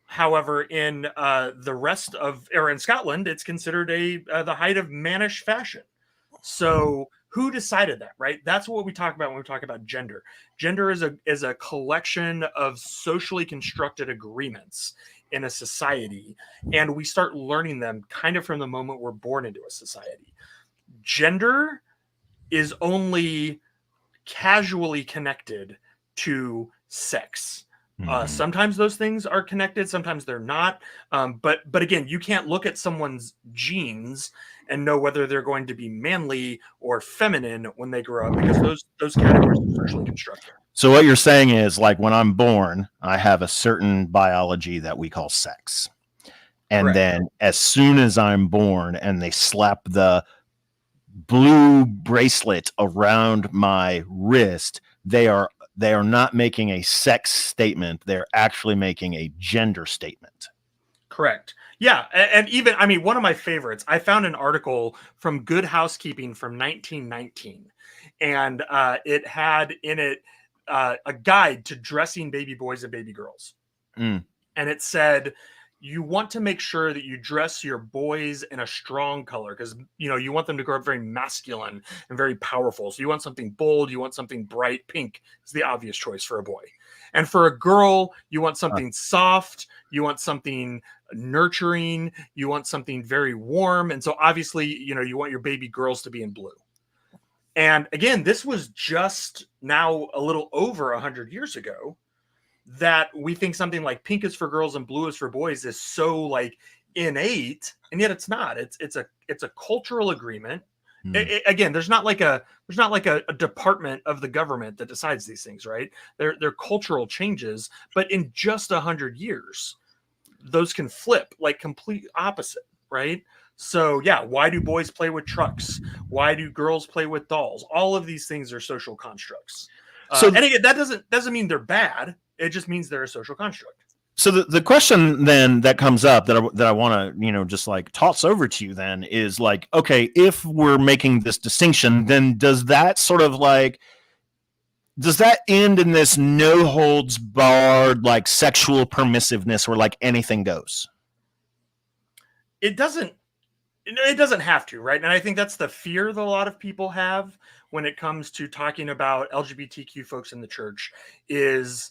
However, in the rest of, or in Scotland, it's considered the height of mannish fashion. So who decided that, right? That's what we talk about when we talk about gender. Gender is a collection of socially constructed agreements in a society, and we start learning them kind of from the moment we're born into a society. Gender is only casually connected to sex. Sometimes those things are connected, sometimes they're not. But again, you can't look at someone's genes and know whether they're going to be manly or feminine when they grow up, because those categories are socially constructed. So what you're saying is, like, when I'm born, I have a certain biology that we call sex. And Correct. Then as soon as I'm born and they slap the blue bracelet around my wrist, they are not making a sex statement. They're actually making a gender statement. Correct. Yeah. And even, I mean, one of my favorites, I found an article from Good Housekeeping from 1919, and it had in it a guide to dressing baby boys and baby girls. And it said, you want to make sure that you dress your boys in a strong color because, you want them to grow up very masculine and very powerful. So you want something bold. You want something bright. Pink is the obvious choice for a boy. And for a girl, you want something soft. You want something nurturing. You want something very warm. And so obviously, you want your baby girls to be in blue. And again, this was just now a little over 100 years ago, that we think something like pink is for girls and blue is for boys is so like innate, and yet it's not. It's a cultural agreement. Again, there's not like a department of the government that decides these things, right? They're cultural changes, but in just 100 years, those can flip like complete opposite, right? So yeah, why do boys play with trucks? Why do girls play with dolls? All of these things are social constructs. And again, that doesn't mean they're bad. It just means they're a social construct. So the question then that comes up that I want to, just like toss over to you then is like, okay, if we're making this distinction, then does that end in this no holds barred, like sexual permissiveness where like anything goes? it doesn't have to, right? And I think that's the fear that a lot of people have when it comes to talking about LGBTQ folks in the church is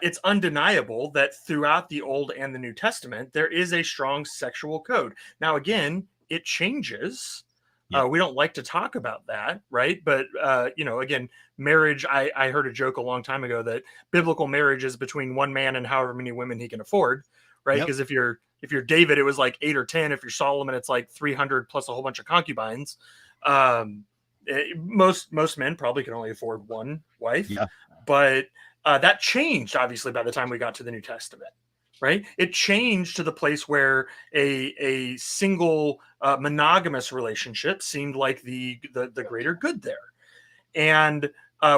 it's undeniable that throughout the Old and the New Testament, there is a strong sexual code. Now, again, it changes. Yeah. We don't like to talk about that, right? But, again, marriage, I heard a joke a long time ago that biblical marriage is between one man and however many women he can afford, right? Yep. Because if you're David, it was like 8 or 10. If you're Solomon, it's like 300 plus a whole bunch of concubines. Most men probably can only afford one wife, Yeah. but that changed obviously by the time we got to the New Testament, right? It changed to the place where a single monogamous relationship seemed like the greater good there. And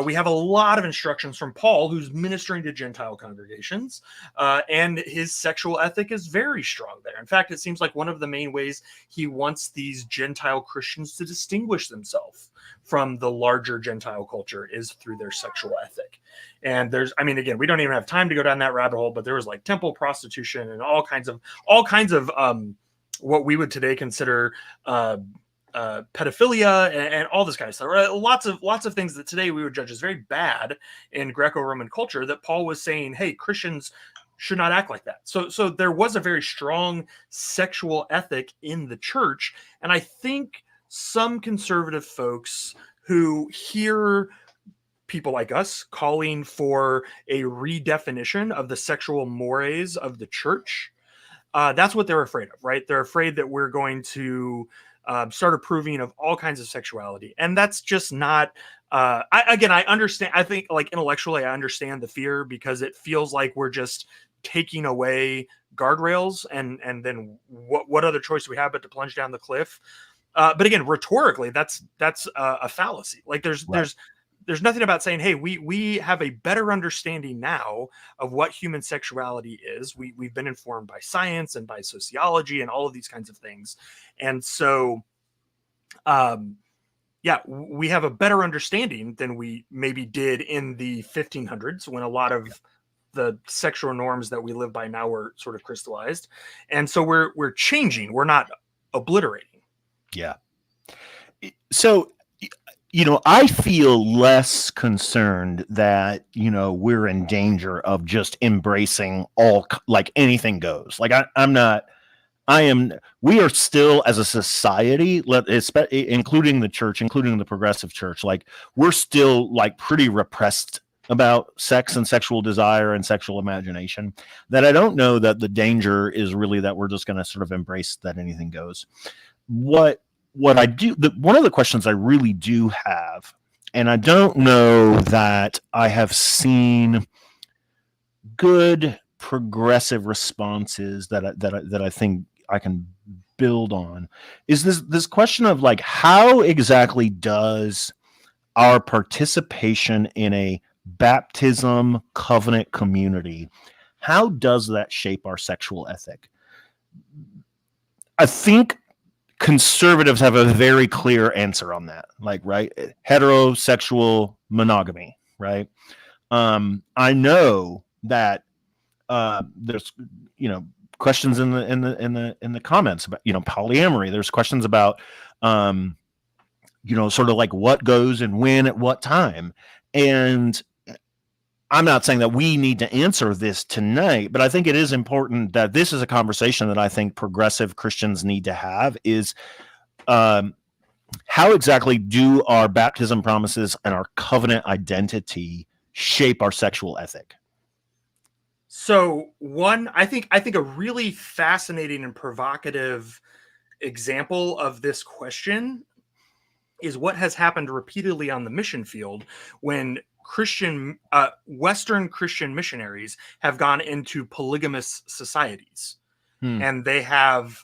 we have a lot of instructions from Paul, who's ministering to Gentile congregations, and his sexual ethic is very strong there. In fact, it seems like one of the main ways he wants these Gentile Christians to distinguish themselves from the larger Gentile culture is through their sexual ethic. And again, we don't even have time to go down that rabbit hole, but there was like temple prostitution and all kinds of what we would today consider pedophilia and all this kind of stuff. Right? Lots of things that today we would judge as very bad in Greco-Roman culture that Paul was saying, hey, Christians should not act like that. So there was a very strong sexual ethic in the church. And I think some conservative folks who hear people like us calling for a redefinition of the sexual mores of the church, that's what they're afraid of, right? They're afraid that we're going to start approving of all kinds of sexuality. And that's just not, I understand. I think like intellectually, I understand the fear because it feels like we're just taking away guardrails and then what other choice do we have but to plunge down the cliff? But again, rhetorically, that's a fallacy. Like there's nothing about saying, hey, we have a better understanding now of what human sexuality is. We've been informed by science and by sociology and all of these kinds of things. And so, we have a better understanding than we maybe did in the 1500s when a lot of the sexual norms that we live by now were sort of crystallized. And so we're changing. We're not obliterating. Yeah. So, I feel less concerned that, we're in danger of just embracing all, like anything goes. Like we are still as a society, including the church, including the progressive church, like we're still like pretty repressed about sex and sexual desire and sexual imagination, that I don't know that the danger is really that we're just going to sort of embrace that anything goes. What I do, one of the questions I really do have, and I don't know that I have seen good progressive responses that I think I can build on, is this question of like, how exactly does our participation in a baptism covenant community, how does that shape our sexual ethic? I think conservatives have a very clear answer on that, like, right, heterosexual monogamy, right? I know that there's questions in the comments about polyamory. There's questions about sort of like what goes and when at what time. And I'm not saying that we need to answer this tonight, but I think it is important that this is a conversation that I think progressive Christians need to have, is how exactly do our baptism promises and our covenant identity shape our sexual ethic? So I think a really fascinating and provocative example of this question is what has happened repeatedly on the mission field when Western Christian missionaries have gone into polygamous societies, and they have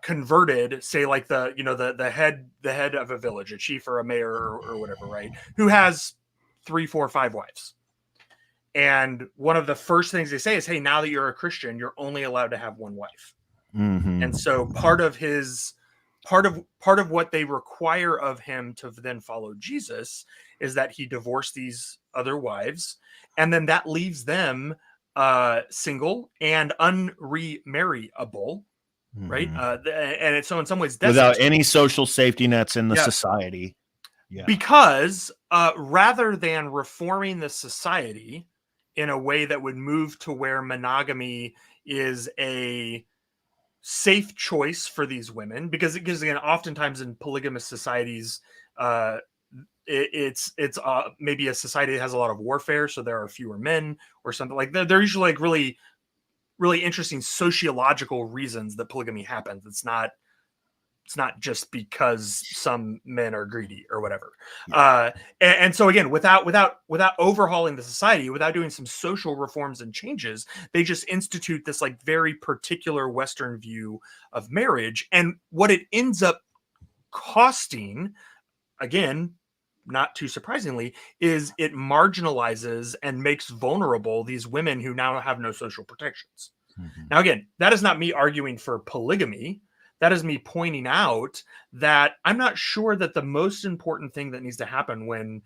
converted, say, like the head of a village, a chief or a mayor or whatever, right, who has 3, 4, 5 wives. And one of the first things they say is, hey, now that you're a Christian, you're only allowed to have one wife. Mm-hmm. And so part of what they require of him to then follow Jesus is that he divorce these other wives, and then that leaves them single and unremarryable, right? Mhm. And so in some ways, Without destitute. any social safety nets in the Yeah, society. Yeah. because rather than reforming the society in a way that would move to where monogamy is a safe choice for these women, because again, oftentimes in polygamous societies, uh, it's maybe a society that has a lot of warfare, so there are fewer men or something like that. They're usually like really interesting sociological reasons that polygamy happens. It's not just because some men are greedy or whatever. Yeah. And so again, without overhauling the society, without doing some social reforms and changes, they just institute this like very particular Western view of marriage. And what it ends up costing, again, not too surprisingly, is it marginalizes and makes vulnerable these women who now have no social protections. Mhm. Now, again, that is not me arguing for polygamy. That is me pointing out that I'm not sure that the most important thing that needs to happen when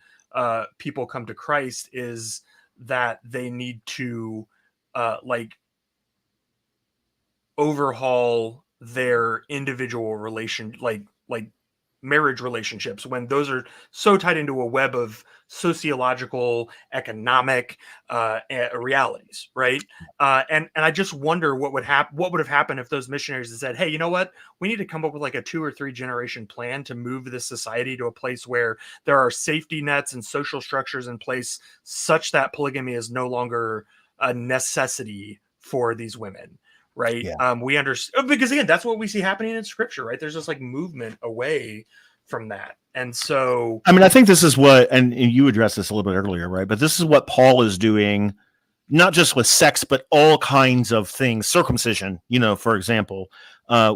people come to Christ is that they need to like overhaul their individual relation, like marriage relationships, when those are so tied into a web of sociological, economic realities, right? And I just wonder what would happen, what would have happened if those missionaries had said, hey, you know what, we need to come up with like a 2 or 3 generation plan to move this society to a place where there are safety nets and social structures in place such that polygamy is no longer a necessity for these women, right? Yeah. We understand, because again, that's what we see happening in scripture, right? There's this like movement away from that. And so I mean, I think this is what, and you addressed this a little bit earlier, right? But this is what Paul is doing, not just with sex, but all kinds of things. Circumcision, for example,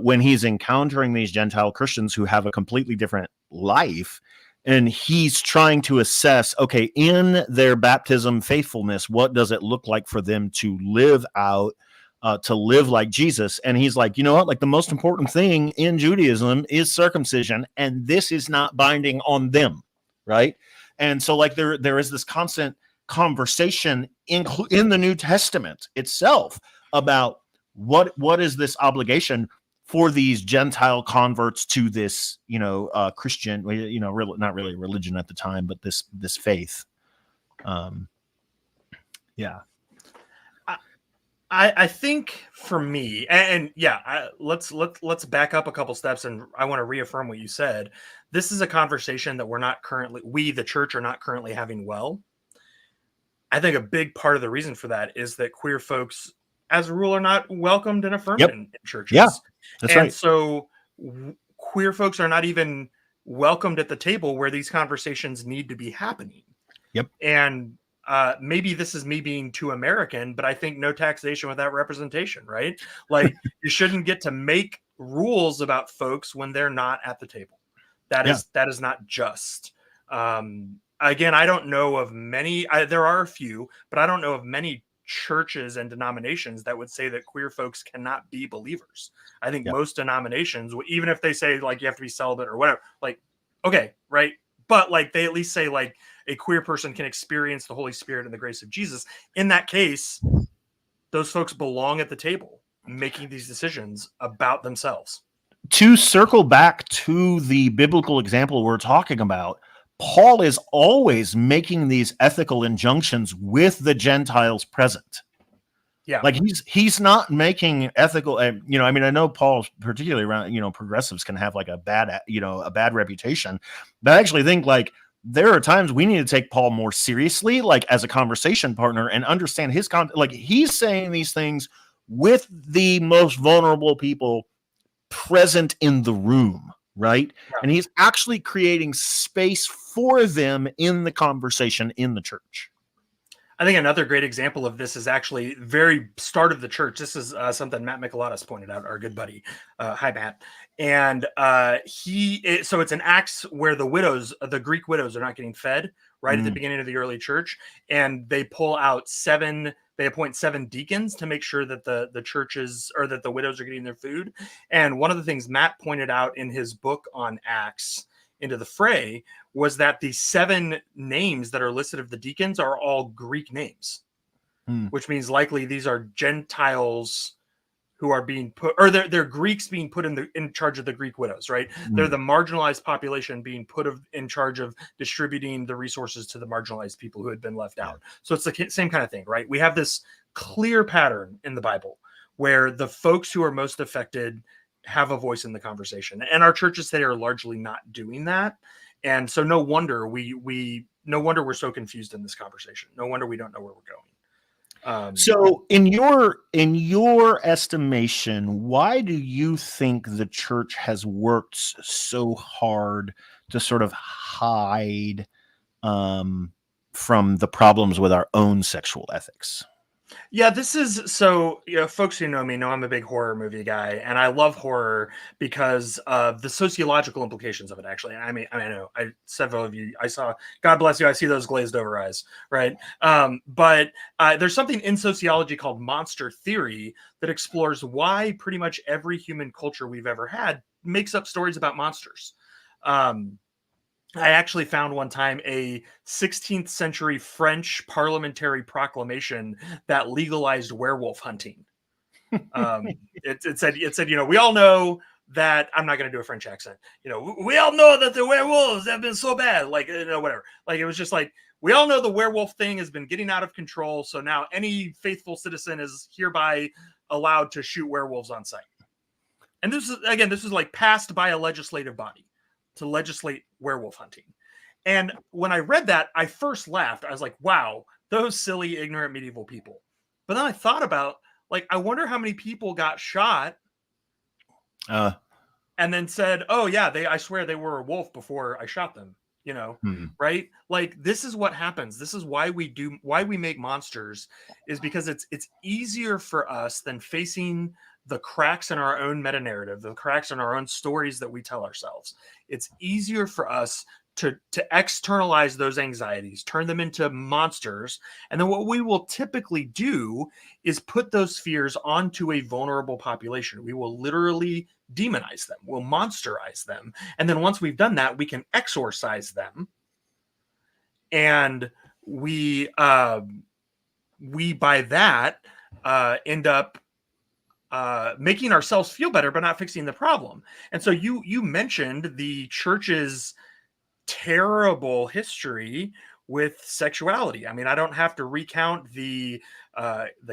when he's encountering these Gentile Christians who have a completely different life, and he's trying to assess, okay, in their baptism faithfulness, what does it look like for them to live out, to live like Jesus? And he's like, you know what? Like the most important thing in Judaism is circumcision, and this is not binding on them, right? And so, like there is this constant conversation in the New Testament itself about what is this obligation for these Gentile converts to this, Christian, not really religion at the time, but this faith. Yeah. I think for me, and yeah, let's back up a couple steps, and I want to reaffirm what you said. This is a conversation that we, the church, are not currently having well. I think a big part of the reason for that is that queer folks, as a rule, are not welcomed and affirmed Yep. in Yeah, churches. that's And right. so queer folks are not even welcomed at the table where these conversations need to be happening. Yep. And maybe this is me being too American, but I think no taxation without representation, right? Like you shouldn't get to make rules about folks when they're not at the table. That is not just. Again, I don't know of many. There are a few, but I don't know of many churches and denominations that would say that queer folks cannot be believers. I think Yep. most denominations, even if they say like you have to be celibate or whatever, like okay, right, but like they at least say like a queer person can experience the Holy Spirit and the grace of Jesus. In that case, those folks belong at the table making these decisions about themselves. To circle back to the biblical example we're talking about, Paul is always making these ethical injunctions with the Gentiles present. Yeah. Like he's not making ethical, I mean, I know Paul's particularly around, progressives can have like a bad reputation, but I actually think like there are times we need to take Paul more seriously, like as a conversation partner, and understand his like he's saying these things with the most vulnerable people present in the room, right? Yeah. And he's actually creating space for them in the conversation in the church. I think another great example of this is actually very start of the church. This is something Matt Micheladas pointed out, our good buddy. Hi, Matt. And so it's an Acts where the Greek widows are not getting fed right at the beginning of the early church. And they appoint 7 deacons to make sure that the churches, or that the widows, are getting their food. And one of the things Matt pointed out in his book on Acts, Into the Fray, was that the 7 names that are listed of the deacons are all Greek names, which means likely these are Gentiles who are being put, or they're Greeks being put in charge of the Greek widows, right? They're the marginalized population being put in charge of distributing the resources to the marginalized people who had been left out. So it's the same kind of thing, right? We have this clear pattern in the Bible where the folks who are most affected have a voice in the conversation, and our churches today are largely not doing that. And so no wonder we're so confused in this conversation. No wonder we don't know where we're going. So in your estimation, why do you think the church has worked so hard to sort of hide from the problems with our own sexual ethics? Yeah, this is so, folks who know me know I'm a big horror movie guy, and I love horror because of the sociological implications of it, actually. I mean, I know several of you, I saw, God bless you, I see those glazed over eyes, right? But there's something in sociology called monster theory that explores why pretty much every human culture we've ever had makes up stories about monsters. I actually found one time a 16th century French parliamentary proclamation that legalized werewolf hunting. It said, we all know that, I'm not going to do a French accent. We all know that the werewolves have been so bad, like, whatever. Like, it was just like, we all know the werewolf thing has been getting out of control. So now any faithful citizen is hereby allowed to shoot werewolves on sight. And this is like passed by a legislative body to legislate werewolf hunting. And when I read that, I first laughed. I was like, wow, those silly, ignorant medieval people. But then I thought about, like, I wonder how many people got shot and then said, oh, yeah, I swear they were a wolf before I shot them, right? Like, this is what happens. This is why we make monsters, is because it's easier for us than facing the cracks in our own meta narrative, the cracks in our own stories that we tell ourselves. It's easier for us to externalize those anxieties, turn them into monsters. And then what we will typically do is put those fears onto a vulnerable population. We will literally demonize them. We'll monsterize them. And then once we've done that, we can exorcise them. And we by that end up making ourselves feel better, but not fixing the problem. And so you mentioned the church's terrible history with sexuality. I mean, I don't have to recount the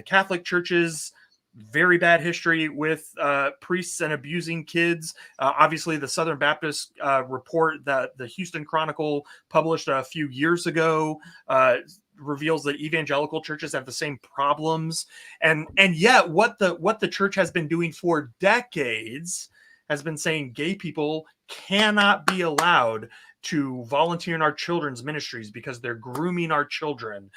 Catholic Church's very bad history with priests and abusing kids. Obviously, the Southern Baptist report that the Houston Chronicle published a few years ago reveals that evangelical churches have the same problems, and yet what the church has been doing for decades has been saying gay people cannot be allowed to volunteer in our children's ministries because they're grooming our children,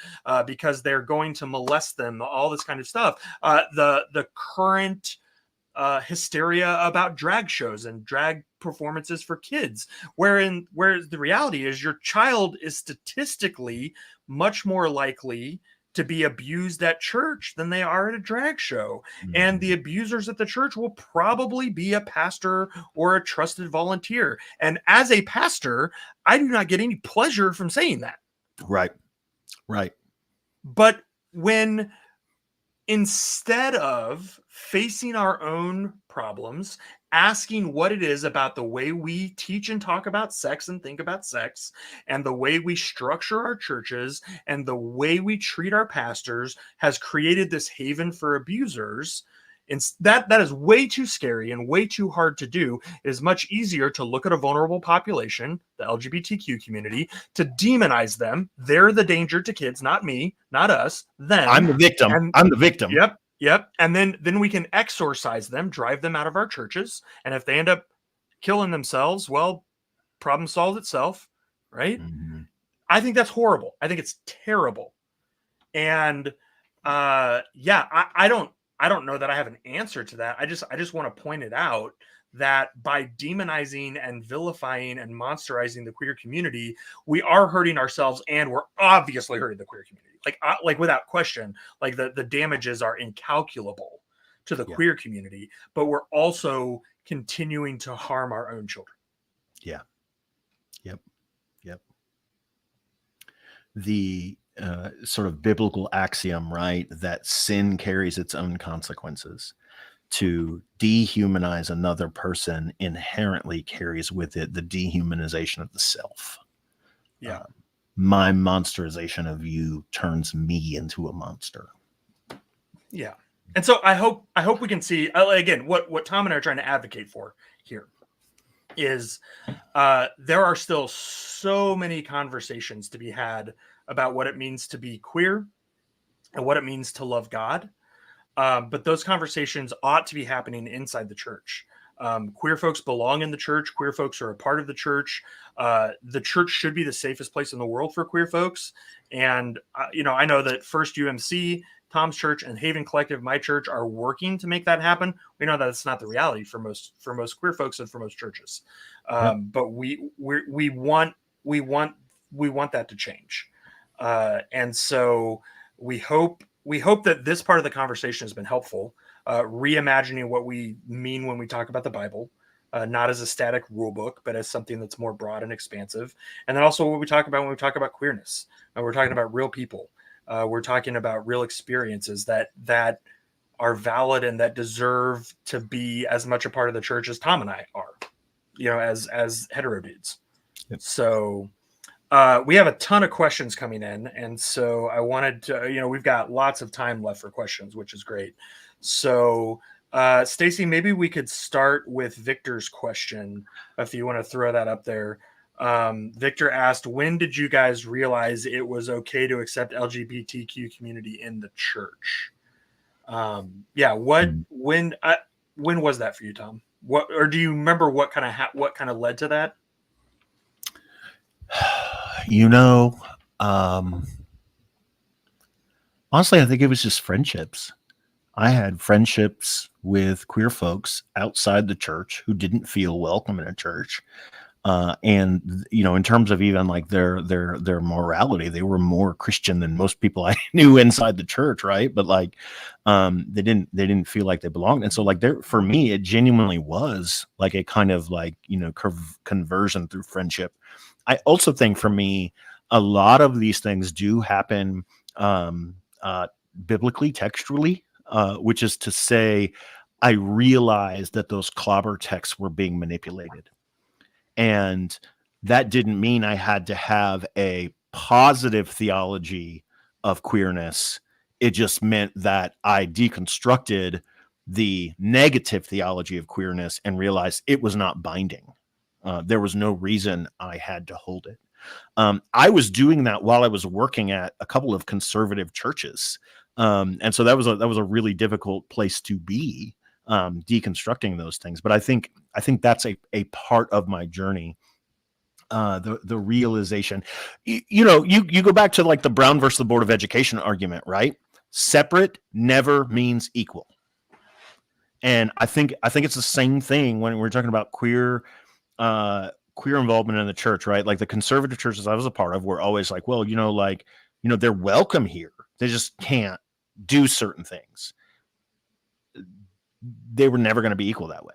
because they're going to molest them, all this kind of stuff. The current hysteria about drag shows and drag performances for kids, whereas the reality is your child is statistically much more likely to be abused at church than they are at a drag show. And the abusers at the church will probably be a pastor or a trusted volunteer. And as a pastor, I do not get any pleasure from saying that. Right. But when, instead of facing our own problems, asking what it is about the way we teach and talk about sex and think about sex, and the way we structure our churches and the way we treat our pastors has created this haven for abusers, that is way too scary and way too hard to do. It is much easier to look at a vulnerable population, the LGBTQ community, to demonize them. They're the danger to kids, not me, not us, them. I'm the victim. I'm the victim. Yep. And then we can exorcise them, drive them out of our churches. And if they end up killing themselves, well, problem solved itself, right? I think that's horrible. I think it's terrible. And I don't know that I have an answer to that. I just want to point it out that by demonizing and vilifying and monsterizing the queer community, we are hurting ourselves, and we're obviously hurting the queer community. Like without question, like the damages are incalculable to the queer community, but we're also continuing to harm our own children. Yeah. Yep. The sort of biblical axiom, right, that sin carries its own consequences. to dehumanize another person inherently carries with it the dehumanization of the self. Yeah. My monsterization of you turns me into a monster. Yeah. And so I hope we can see again what Tom and I are trying to advocate for here is there are still so many conversations to be had about what it means to be queer and what it means to love God. But those conversations ought to be happening inside the church. Queer folks belong in the church. Queer folks are a part of the church. The church should be the safest place in the world for queer folks. And, I know that First UMC, Tom's church, and Haven Collective, my church, are working to make that happen. We know that it's not the reality for most queer folks and for most churches. But we want that to change. And so we hope that this part of the conversation has been helpful, reimagining what we mean when we talk about the Bible, not as a static rule book, but as something that's more broad and expansive. And then also what we talk about when we talk about queerness. We're talking about real people. We're talking about real experiences that are valid and that deserve to be as much a part of the church as Tom and I are, as hetero dudes. Yep. So we have a ton of questions coming in, and so I wanted to, we've got lots of time left for questions, which is great. So, Stacy, maybe we could start with Victor's question, if you want to throw that up there. Victor asked, when did you guys realize it was okay to accept LGBTQ community in the church? When was that for you, Tom? Or do you remember what kind of led to that? Honestly, I think it was just friendships. I had friendships with queer folks outside the church who didn't feel welcome in a church. And in terms of even like their morality, they were more Christian than most people I knew inside the church. Right. But like, they didn't feel like they belonged. And so like for me, it genuinely was like a kind of like, conversion through friendship. I also think for me, a lot of these things do happen, biblically, textually, which is to say, I realized that those clobber texts were being manipulated. And that didn't mean I had to have a positive theology of queerness. It just meant that I deconstructed the negative theology of queerness and realized it was not binding. There was no reason I had to hold it. I was doing that while I was working at a couple of conservative churches. And so that was a really difficult place to be, deconstructing those things. But I think that's a part of my journey. The realization, you go back to like the Brown versus the Board of Education argument, right? Separate never means equal. And I think it's the same thing when we're talking about queer involvement in the church, right? Like the conservative churches I was a part of were always like, well, they're welcome here. They just can't do certain things. They were never going to be equal that way.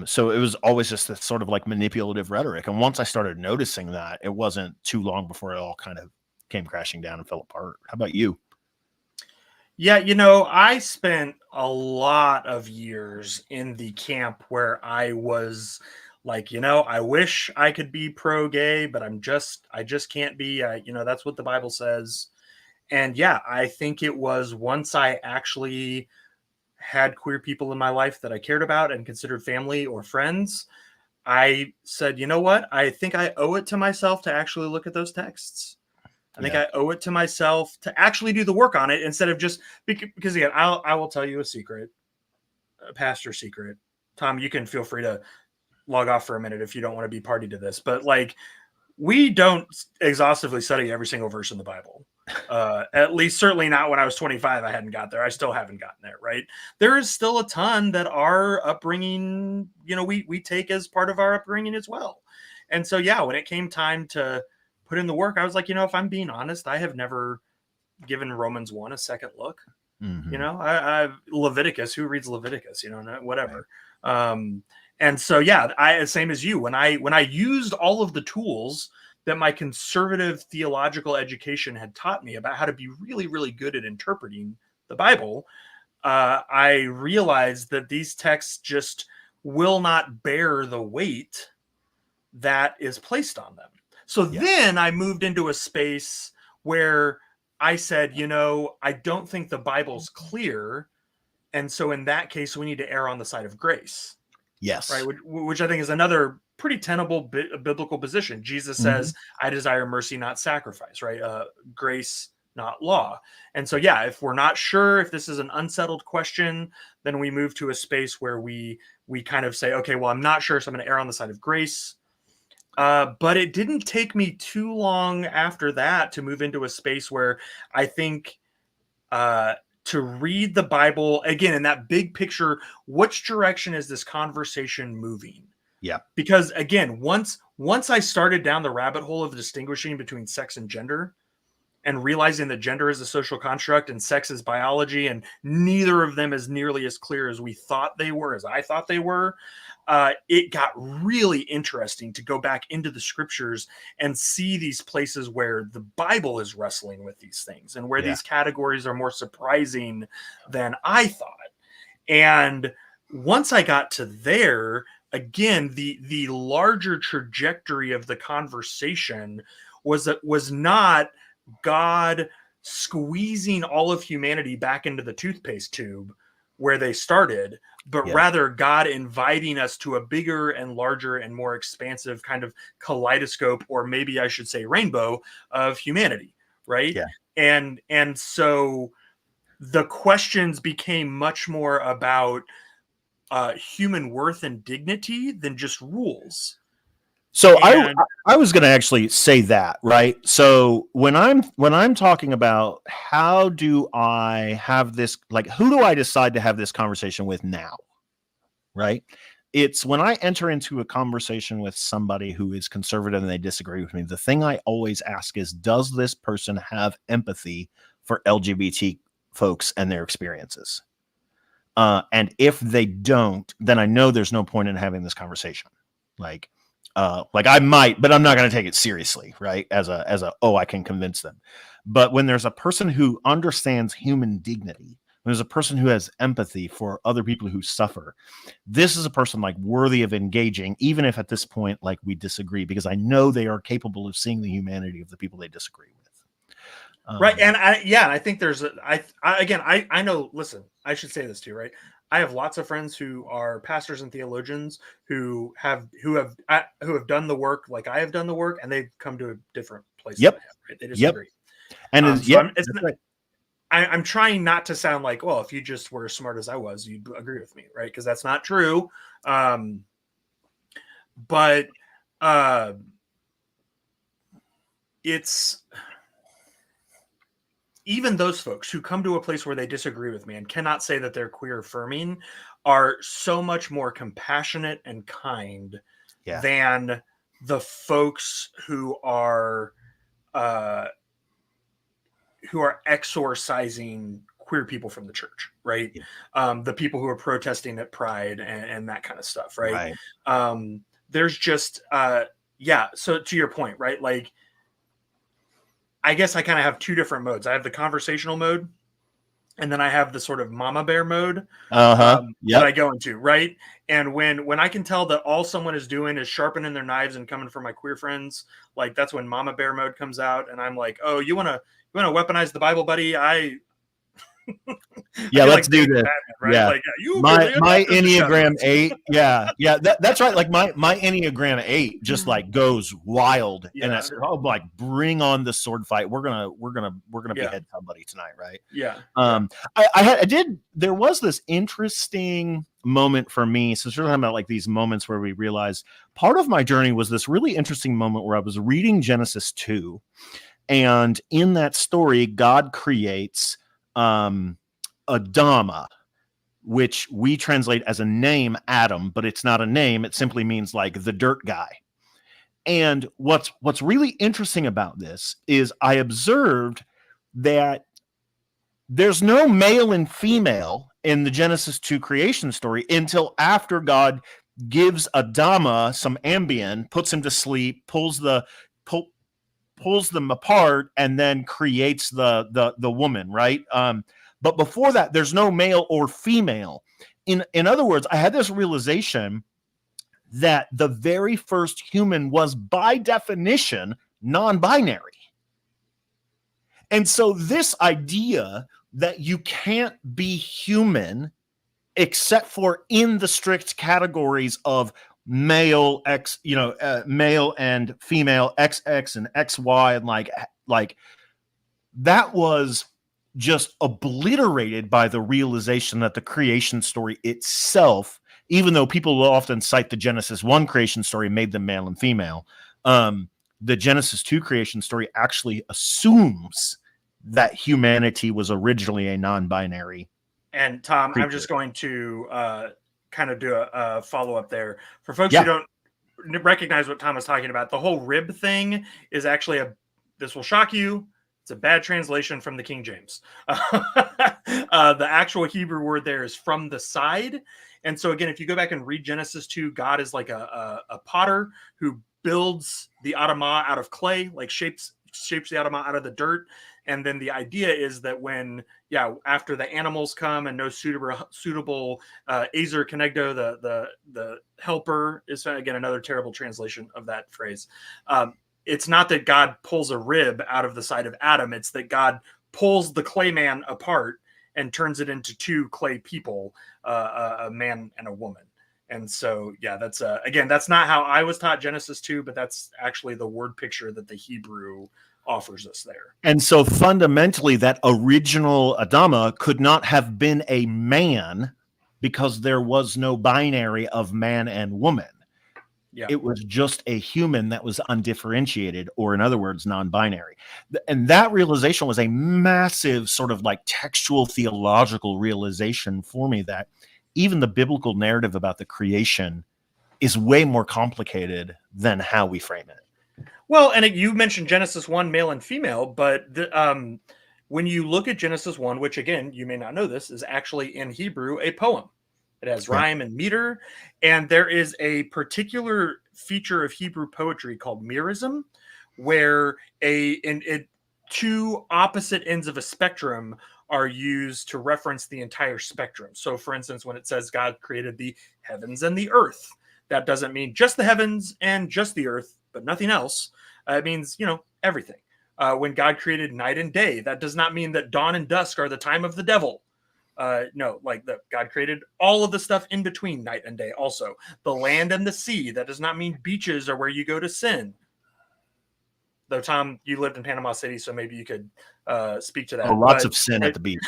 So it was always just this sort of like manipulative rhetoric. And once I started noticing that, it wasn't too long before it all kind of came crashing down and fell apart. How about you? Yeah, I spent a lot of years in the camp where I was like, I wish I could be pro-gay, but I just can't be. That's what the Bible says. And yeah, I think it was once I actually had queer people in my life that I cared about and considered family or friends, I said, you know what? I think I owe it to myself to actually look at those texts. I think I owe it to myself to actually do the work on it instead of just because again, I will tell you a secret, a pastor secret. Tom, you can feel free to log off for a minute if you don't want to be party to this, but like we don't exhaustively study every single verse in the Bible. At least certainly not when I was 25. I hadn't got there. I still haven't gotten there. Right. There is still a ton that our upbringing, we take as part of our upbringing as well. And so, yeah, when it came time to put in the work, I was like, if I'm being honest, I have never given Romans 1 a second look. Mm-hmm. I Leviticus, who reads Leviticus, whatever. Right. And so, yeah, same as you, when I used all of the tools that my conservative theological education had taught me about how to be really, really good at interpreting the Bible, I realized that these texts just will not bear the weight that is placed on them. So then I moved into a space where I said, I don't think the Bible's clear. And so in that case, we need to err on the side of grace. Yes. Right. Which I think is another pretty tenable biblical position. Jesus says, I desire mercy, not sacrifice, right? Grace, not law. And so, if we're not sure if this is an unsettled question, then we move to a space where we kind of say, okay, well, I'm not sure, so I'm going to err on the side of grace. But it didn't take me too long after that to move into a space where I think to read the Bible again in that big picture, which direction is this conversation moving? Yeah. Because again, once I started down the rabbit hole of distinguishing between sex and gender and realizing that gender is a social construct and sex is biology, and neither of them is nearly as clear as we thought they were, as I thought they were, it got really interesting to go back into the scriptures and see these places where the Bible is wrestling with these things and where these categories are more surprising than I thought. And once I got to there, again, the larger trajectory of the conversation was not God squeezing all of humanity back into the toothpaste tube where they started, but rather God inviting us to a bigger and larger and more expansive kind of kaleidoscope, or maybe I should say rainbow, of humanity, right? Yeah. And so the questions became much more about human worth and dignity than just rules. So I was going to actually say that, right? So when I'm talking about how do I have this, like, who do I decide to have this conversation with now, right? It's when I enter into a conversation with somebody who is conservative and they disagree with me, the thing I always ask is, does this person have empathy for LGBT folks and their experiences? And if they don't, then I know there's no point in having this conversation. Like I might, but I'm not going to take it seriously, right? As I can convince them. But when there's a person who understands human dignity, when there's a person who has empathy for other people who suffer, this is a person like worthy of engaging, even if at this point, like, we disagree, because I know they are capable of seeing the humanity of the people they disagree with. Right. And I think there's I know, listen, I should say this too, right? I have lots of friends who are pastors and theologians who have done the work like I have done the work, and they've come to a different place. Yep. Right? They disagree. And I'm trying not to sound like, well, if you just were as smart as I was, you'd agree with me, right? Because that's not true. But it's even those folks who come to a place where they disagree with me and cannot say that they're queer affirming are so much more compassionate and kind than the folks who are exorcising queer people from the church, right? The people who are protesting at Pride and that kind of stuff, right? There's just so to your point, right? Like, I guess I kind of have two different modes. I have the conversational mode, and then I have the sort of mama bear mode that I go into, right? And when I can tell that all someone is doing is sharpening their knives and coming for my queer friends, like, that's when mama bear mode comes out, and I'm like, oh, you wanna weaponize the Bible, buddy? Let's do this. Batman, right? My Enneagram 8. That's right. Like my Enneagram 8 just like goes wild, and I said, oh, like, bring on the sword fight. We're gonna behead somebody tonight, right? There was this interesting moment for me, since we're talking about like these moments where we realize part of my journey was this really interesting moment where I was reading Genesis 2, and in that story, God creates Adama, which we translate as a name, Adam, but it's not a name. It simply means like the dirt guy. And what's really interesting about this is I observed that there's no male and female in the Genesis 2 creation story until after God gives Adama some Ambien, puts him to sleep, pulls them apart, and then creates the woman, right? But before that, there's no male or female. In other words, I had this realization that the very first human was by definition non-binary. And so this idea that you can't be human except for in the strict categories of male X, male and female XX and XY, and like that was just obliterated by the realization that the creation story itself, even though people will often cite the Genesis 1 creation story made them male and female, the Genesis 2 creation story actually assumes that humanity was originally a non-binary. And Tom, creature. I'm just going to kind of do a follow-up there. For folks who don't recognize what Tom was talking about, the whole rib thing is actually this will shock you, it's a bad translation from the King James. The actual Hebrew word there is from the side. And so again, if you go back and read Genesis 2, God is like a potter who builds the Adamah out of clay, like shapes the Adamah out of the dirt. And then the idea is that when, after the animals come and no suitable Ezer Kenegdo, the helper is, again, another terrible translation of that phrase. It's not that God pulls a rib out of the side of Adam. It's that God pulls the clay man apart and turns it into two clay people, a man and a woman. And so, that's again, that's not how I was taught Genesis 2, but that's actually the word picture that the Hebrew offers us there. And so fundamentally, that original Adama could not have been a man because there was no binary of man and woman. It was just a human that was undifferentiated, or in other words, non-binary. And that realization was a massive sort of like textual theological realization for me, that even the biblical narrative about the creation is way more complicated than how we frame it. Well, and you mentioned Genesis 1, male and female, but when you look at Genesis 1, which again, you may not know this, is actually in Hebrew a poem. It has rhyme and meter, and there is a particular feature of Hebrew poetry called merism, where two opposite ends of a spectrum are used to reference the entire spectrum. So, for instance, when it says God created the heavens and the earth, that doesn't mean just the heavens and just the earth, but nothing else. It means, everything. When God created night and day, that does not mean that dawn and dusk are the time of the devil. No, like God created all of the stuff in between night and day. Also, the land and the sea. That does not mean beaches are where you go to sin. Though, Tom, you lived in Panama City, so maybe you could speak to that. Lots of sin at the beach.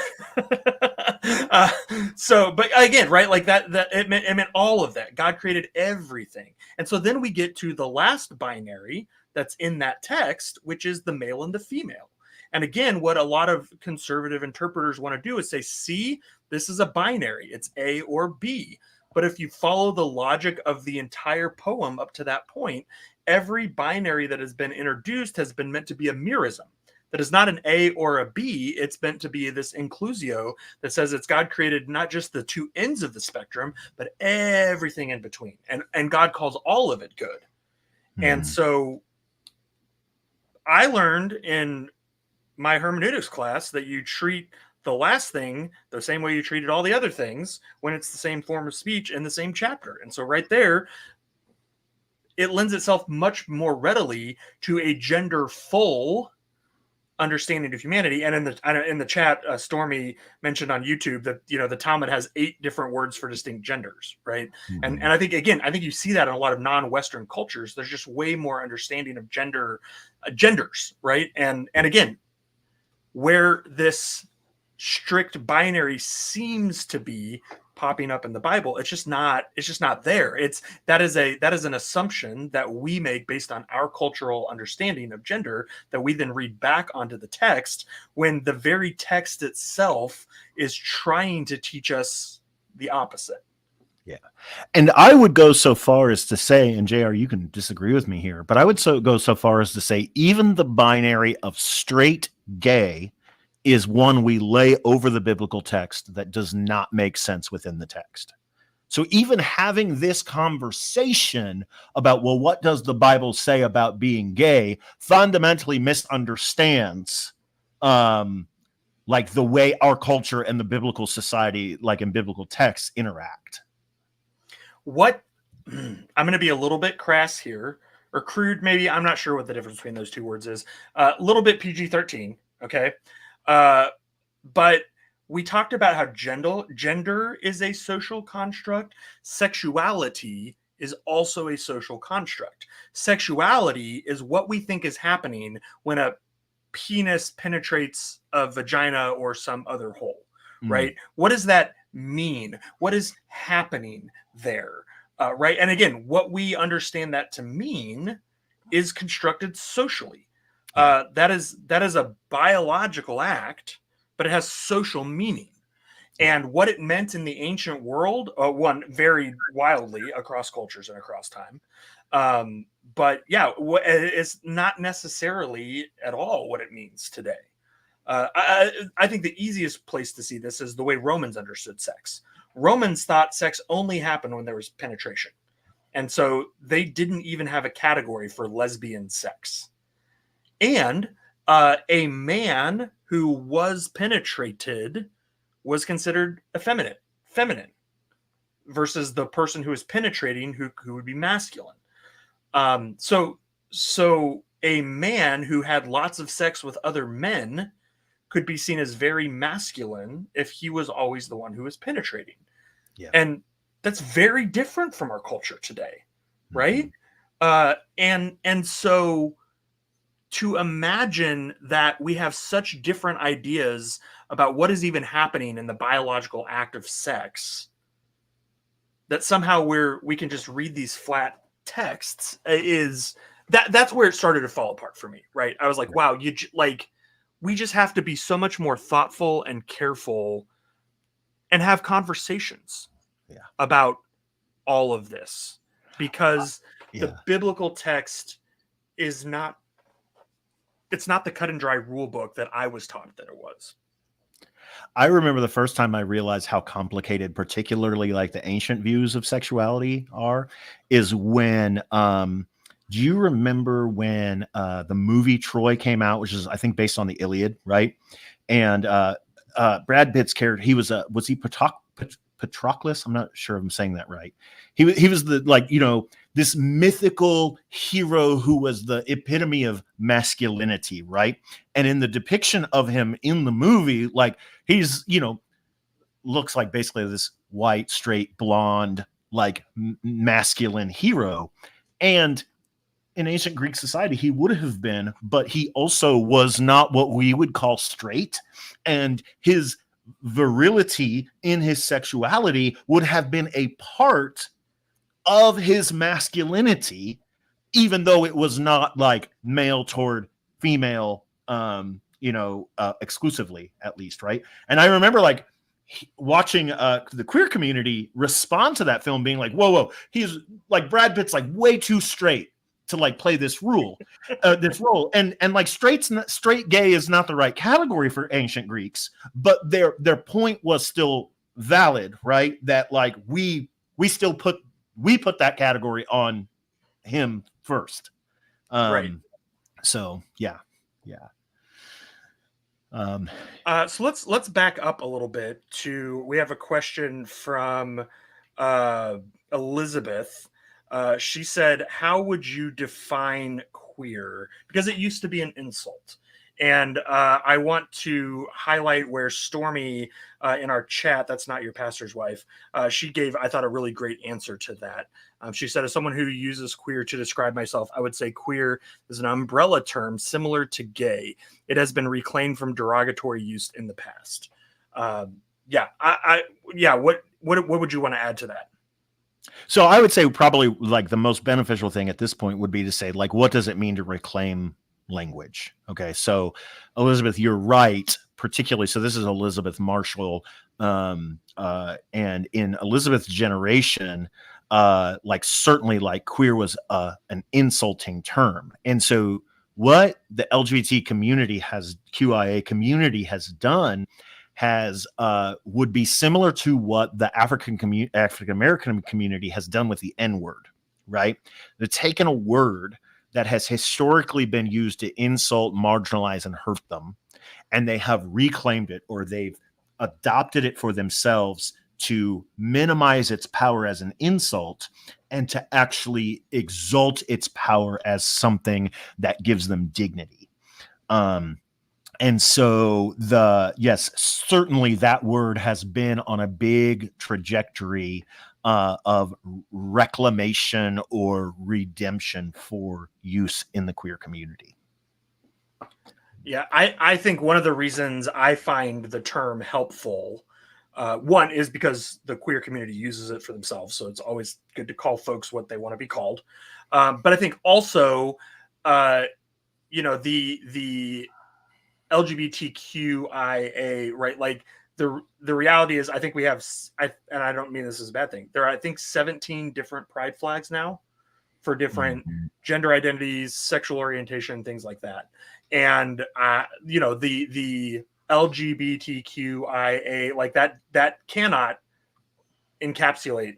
But again, right, like that it meant all of that. God created everything. And so then we get to the last binary that's in that text, which is the male and the female. And again, what a lot of conservative interpreters want to do is say, see, this is a binary. It's A or B. But if you follow the logic of the entire poem up to that point, every binary that has been introduced has been meant to be a merism. That is not an A or a B. It's meant to be this inclusio that says it's God created not just the two ends of the spectrum, but everything in between. And God calls all of it good. And so I learned in my hermeneutics class that you treat the last thing the same way you treated all the other things when it's the same form of speech in the same chapter. And so right there, it lends itself much more readily to a gender full understanding of humanity. And in the chat, Stormy mentioned on YouTube that, the Talmud has 8 different words for distinct genders. Right. And I think you see that in a lot of non-Western cultures. There's just way more understanding of genders. Right. And again, where this strict binary seems to be popping up in the Bible, it's just not there. That is an assumption that we make based on our cultural understanding of gender that we then read back onto the text, when the very text itself is trying to teach us the opposite. Yeah. And I would go so far as to say, and JR, you can disagree with me here, but I would go so far as to say even the binary of straight gay is one we lay over the biblical text that does not make sense within the text. So even having this conversation about, well, what does the Bible say about being gay, fundamentally misunderstands like the way our culture and the biblical society, like in biblical texts, interact. What I'm going to be a little bit crass here, or crude, maybe. I'm not sure what the difference between those two words is. A little bit PG-13, okay? But we talked about how gender is a social construct. Sexuality is also a social construct. Sexuality is what we think is happening when a penis penetrates a vagina or some other hole, right? What does that mean? What is happening there, right? And again, what we understand that to mean is constructed socially. That is a biological act, but it has social meaning. And what it meant in the ancient world, one, varied wildly across cultures and across time. But yeah, it's not necessarily at all what it means today. I think the easiest place to see this is the way Romans understood sex. Romans thought sex only happened when there was penetration. And so they didn't even have a category for lesbian sex. And a man who was penetrated was considered effeminate, feminine, versus the person who is penetrating who would be masculine. So a man who had lots of sex with other men could be seen as very masculine if he was always the one who was penetrating. Yeah. And that's very different from our culture today, right? And so to imagine that we have such different ideas about what is even happening in the biological act of sex, that somehow we can just read these flat texts, is that's where it started to fall apart for me, right? I was like, wow, we just have to be so much more thoughtful and careful and have conversations about all of this, because the biblical text is not the cut and dry rule book that I was taught that it was. I remember the first time I realized how complicated, particularly like the ancient views of sexuality is when, do you remember when the movie Troy came out, which is, I think, based on the Iliad, right? And Brad Pitt's character, was he Patroclus? I'm not sure if I'm saying that right. He was the, this mythical hero who was the epitome of masculinity, right? And in the depiction of him in the movie, like he's, looks like basically this white, straight, blonde, like masculine hero. And in ancient Greek society, he would have been, but he also was not what we would call straight. And his virility in his sexuality would have been a part of his masculinity, even though it was not like male toward female, exclusively, at least, right? And I remember like watching the queer community respond to that film, being like, whoa, he's like, Brad Pitt's like way too straight to like play this role, and like straight gay is not the right category for ancient Greeks, but their point was still valid, right? That like we put that category on him first, right? So yeah. So let's back up a little bit we have a question from Elizabeth. She said, how would you define queer? Because it used to be an insult. And I want to highlight where Stormy in our chat, that's not your pastor's wife, she gave, I thought, a really great answer to that. She said, as someone who uses queer to describe myself, I would say queer is an umbrella term similar to gay. It has been reclaimed from derogatory use in the past. What would you want to add to that? So I would say probably like the most beneficial thing at this point would be to say, like, what does it mean to reclaim language? Okay, so Elizabeth, you're right, particularly. So this is Elizabeth Marshall, and in Elizabeth's generation, like certainly like queer was an insulting term, and so what the LGBT community QIA community has done would be similar to what the African American community has done with the N-word, right? They've taken a word that has historically been used to insult, marginalize, and hurt them, and they have reclaimed it, or they've adopted it for themselves to minimize its power as an insult and to actually exalt its power as something that gives them dignity. And so yes, certainly that word has been on a big trajectory of reclamation or redemption for use in the queer community. Yeah, I think one of the reasons I find the term helpful, one is because the queer community uses it for themselves, so it's always good to call folks what they want to be called. But I think also, the LGBTQIA, right? Like the reality is, I think we have, and I don't mean this as a bad thing. There are, I think, 17 different pride flags now for different gender identities, sexual orientation, things like that. And the LGBTQIA, like that cannot encapsulate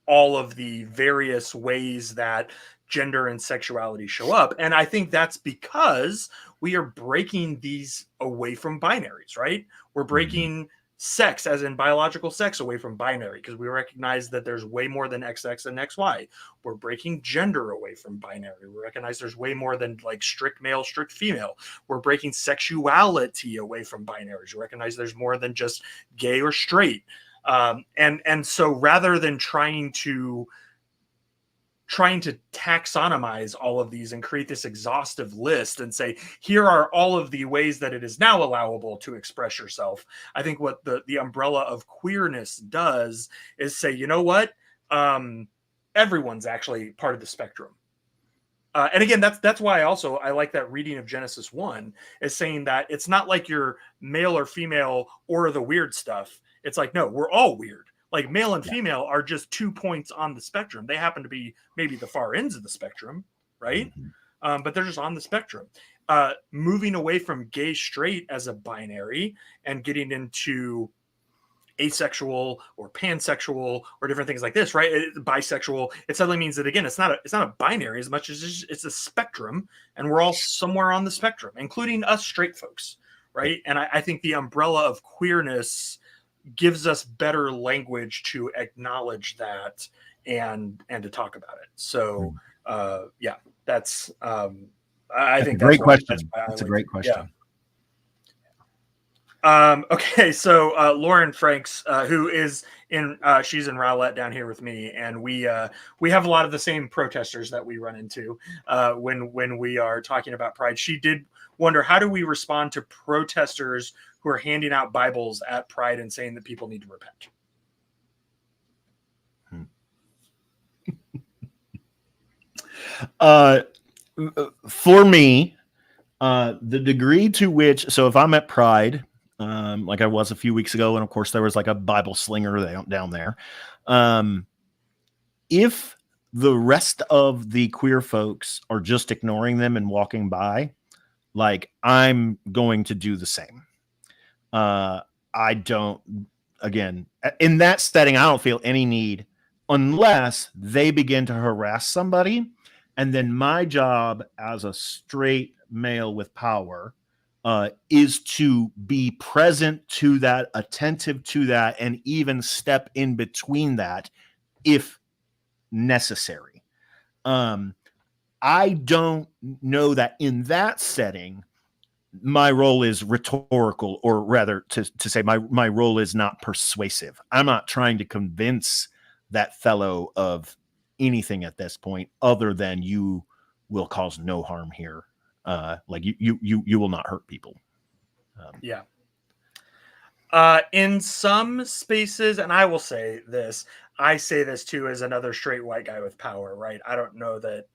all of the various ways that gender and sexuality show up. And I think that's because we are breaking these away from binaries, right? We're breaking sex, as in biological sex, away from binary, because we recognize that there's way more than XX and XY. We're breaking gender away from binary. We recognize there's way more than like strict male, strict female. We're breaking sexuality away from binaries. We recognize there's more than just gay or straight. And so rather than trying to taxonomize all of these and create this exhaustive list and say, here are all of the ways that it is now allowable to express yourself, I think what the umbrella of queerness does is say, you know what? Everyone's actually part of the spectrum. And again, that's why I like that reading of Genesis 1 is saying that it's not like you're male or female or the weird stuff. It's like, no, we're all weird. Like male and female are just 2 points on the spectrum. They happen to be maybe the far ends of the spectrum, right? But they're just on the spectrum. Moving away from gay straight as a binary and getting into asexual or pansexual or different things like this, right? Bisexual. It suddenly means that, again, it's not a binary as much as it's a spectrum, and we're all somewhere on the spectrum, including us straight folks, right? And I think the umbrella of queerness gives us better language to acknowledge that and to talk about it. So that's I think that's a great question. That's a great question. Okay, so Lauren Franks, who is she's in Rowlett down here with me, and we have a lot of the same protesters that we run into when we are talking about Pride. She did wonder, how do we respond to protesters who are handing out Bibles at Pride and saying that people need to repent? For me, the degree to which, so if I'm at Pride, like I was a few weeks ago, and of course there was like a Bible slinger down there. If the rest of the queer folks are just ignoring them and walking by, like, I'm going to do the same. I don't, again, in that setting, I don't feel any need unless they begin to harass somebody. And then my job as a straight male with power is to be present to that, attentive to that, and even step in between that if necessary. I don't know that in that setting, my role is rhetorical, or rather to say my role is not persuasive. I'm not trying to convince that fellow of anything at this point other than you will cause no harm here. Like you will not hurt people. In some spaces, and I will say this, I say this too as another straight white guy with power, right? I don't know that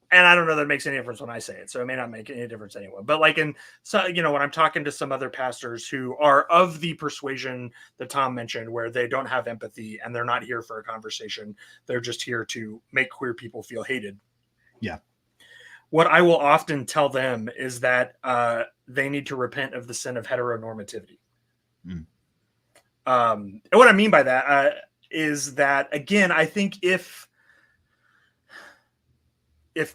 it makes any difference when I say it, so it may not make any difference anyway. But like when I'm talking to some other pastors who are of the persuasion that Tom mentioned, where they don't have empathy and they're not here for a conversation, they're just here to make queer people feel hated. Yeah. What I will often tell them is that they need to repent of the sin of heteronormativity. And what I mean by that is that, again, I think if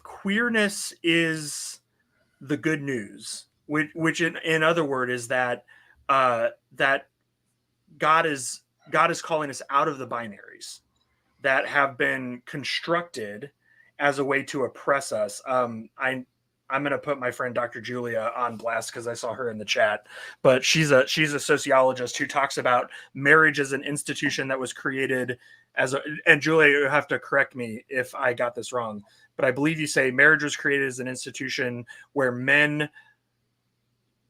queerness is the good news, which in other word is that that God is calling us out of the binaries that have been constructed as a way to oppress us. I'm going to put my friend Dr. Julia on blast because I saw her in the chat, but she's a sociologist who talks about marriage as an institution that was created as a, and Julia, you have to correct me if I got this wrong, but I believe you say marriage was created as an institution where men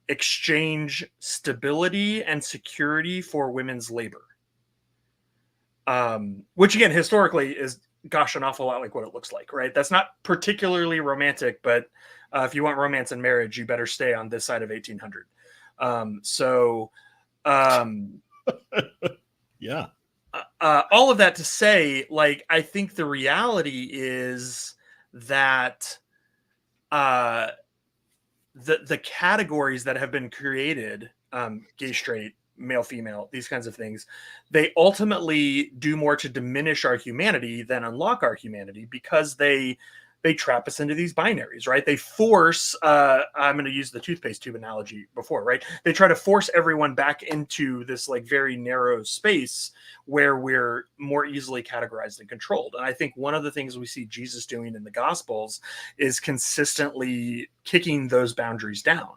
exchange stability and security for women's labor. Which again, historically is, gosh, an awful lot like what it looks like, right? That's not particularly romantic, but if you want romance in marriage, you better stay on this side of 1800. Yeah. All of that to say, like, I think the reality is that the categories that have been created, gay, straight, male, female, these kinds of things, they ultimately do more to diminish our humanity than unlock our humanity, because they trap us into these binaries, right? They force, I'm going to use the toothpaste tube analogy before, right? They try to force everyone back into this like very narrow space where we're more easily categorized and controlled. And I think one of the things we see Jesus doing in the Gospels is consistently kicking those boundaries down.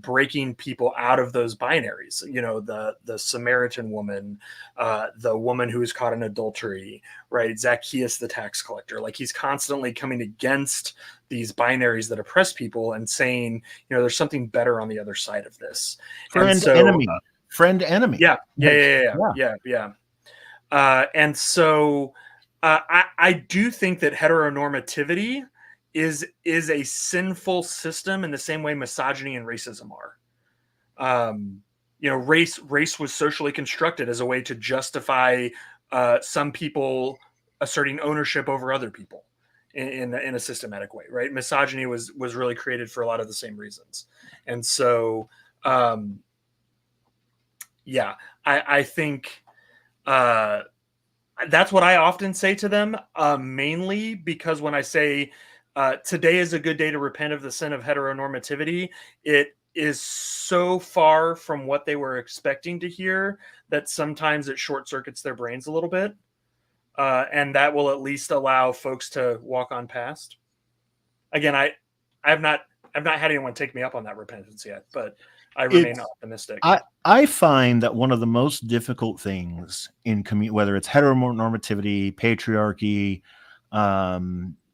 Breaking people out of those binaries, you know, the Samaritan woman, the woman who was caught in adultery, right? Zacchaeus, the tax collector. Like, he's constantly coming against these binaries that oppress people and saying, you know, there's something better on the other side of this. Friend, enemy. Friend, enemy. Yeah. And so I do think that heteronormativity is a sinful system in the same way misogyny and racism are. You know, race was socially constructed as a way to justify some people asserting ownership over other people in a systematic way, right? Misogyny was really created for a lot of the same reasons. And so, yeah, I think that's what I often say to them, mainly because when I say, today is a good day to repent of the sin of heteronormativity, it is so far from what they were expecting to hear that sometimes it short circuits their brains a little bit. And that will at least allow folks to walk on past. Again, I've not had anyone take me up on that repentance yet, but I remain optimistic. I find that one of the most difficult things in whether it's heteronormativity, patriarchy,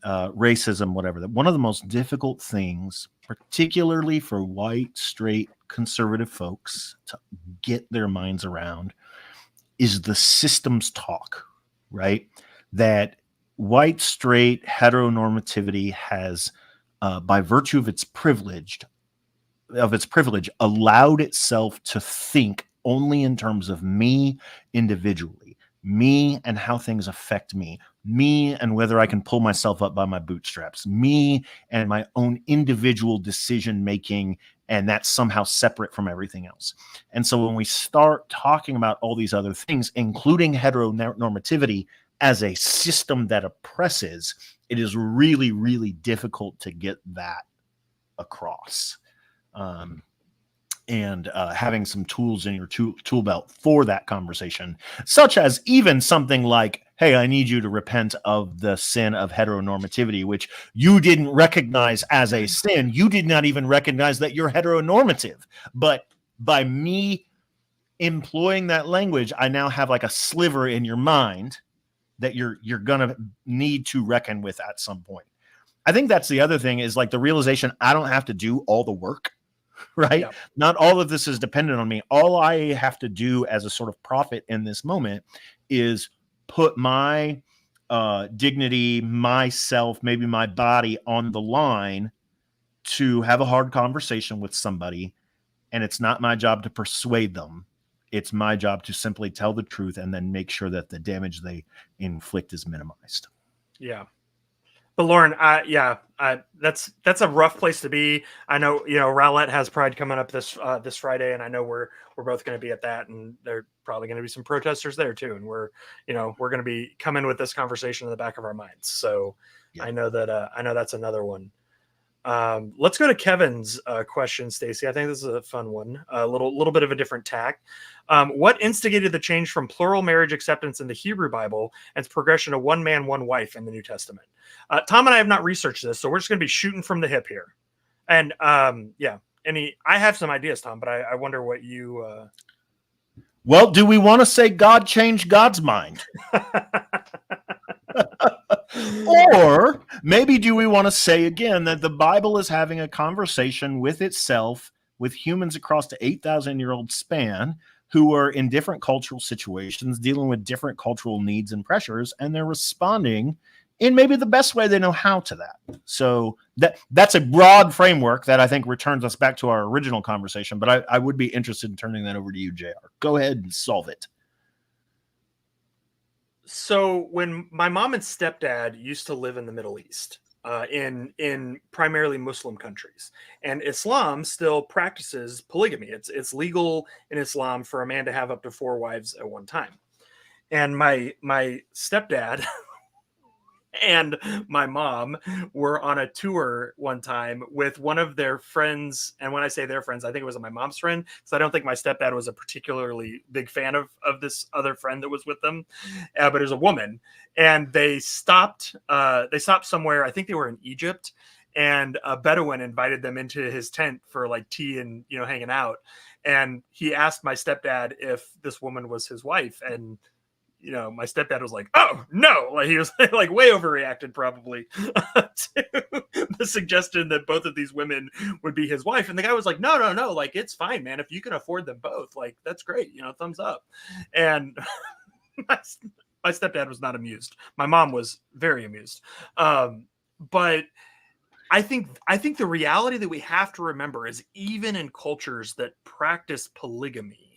racism, whatever, that one of the most difficult things, particularly for white, straight, conservative folks to get their minds around, is the systems talk, right? That white, straight, heteronormativity has, by virtue of its privilege, allowed itself to think only in terms of me individually, me and how things affect me and whether I can pull myself up by my bootstraps, me and my own individual decision making, and that's somehow separate from everything else. And so when we start talking about all these other things, including heteronormativity as a system that oppresses, it is really, really difficult to get that across. And having some tools in your tool belt for that conversation, such as even something like, hey, I need you to repent of the sin of heteronormativity, which you didn't recognize as a sin. You did not even recognize that you're heteronormative. But by me employing that language, I now have like a sliver in your mind that you're going to need to reckon with at some point. I think that's the other thing, is like the realization I don't have to do all the work. Right? Yeah. Not all of this is dependent on me. All I have to do as a sort of prophet in this moment is put my dignity, myself, maybe my body on the line to have a hard conversation with somebody. And it's not my job to persuade them. It's my job to simply tell the truth and then make sure that the damage they inflict is minimized. Yeah. But Lauren, that's a rough place to be. I know, you know, Rowlett has Pride coming up this Friday, and I know we're both going to be at that, and there are probably going to be some protesters there too, and we're going to be coming with this conversation in the back of our minds. So yeah. I know that's another one. Let's go to Kevin's question, Stacy. I think this is a fun one. A little bit of a different tack. What instigated the change from plural marriage acceptance in the Hebrew Bible and its progression to one man, one wife in the New Testament? Tom and I have not researched this, so we're just going to be shooting from the hip here. And yeah, I have some ideas, Tom, but I wonder what you. Well, do we want to say God changed God's mind? Or maybe do we want to say again that the Bible is having a conversation with itself, with humans across the 8,000-year-old span who are in different cultural situations, dealing with different cultural needs and pressures, and they're responding in maybe the best way they know how to that. So that's a broad framework that I think returns us back to our original conversation, but I would be interested in turning that over to you, JR. Go ahead and solve it. So when my mom and stepdad used to live in the Middle East, in primarily Muslim countries, and Islam still practices polygamy. It's legal in Islam for a man to have up to 4 wives at one time. And my stepdad and my mom were on a tour one time with one of their friends. And when I say their friends, I think it was my mom's friend. So I don't think my stepdad was a particularly big fan of this other friend that was with them. But it was a woman. And they stopped somewhere. I think they were in Egypt. And a Bedouin invited them into his tent for like tea and, hanging out. And he asked my stepdad if this woman was his wife. And my stepdad was like, "Oh no!" Like he was like way overreacted, probably to the suggestion that both of these women would be his wife. And the guy was like, "No, like it's fine, man. If you can afford them both, like that's great. Thumbs up." And my stepdad was not amused. My mom was very amused. But I think the reality that we have to remember is even in cultures that practice polygamy,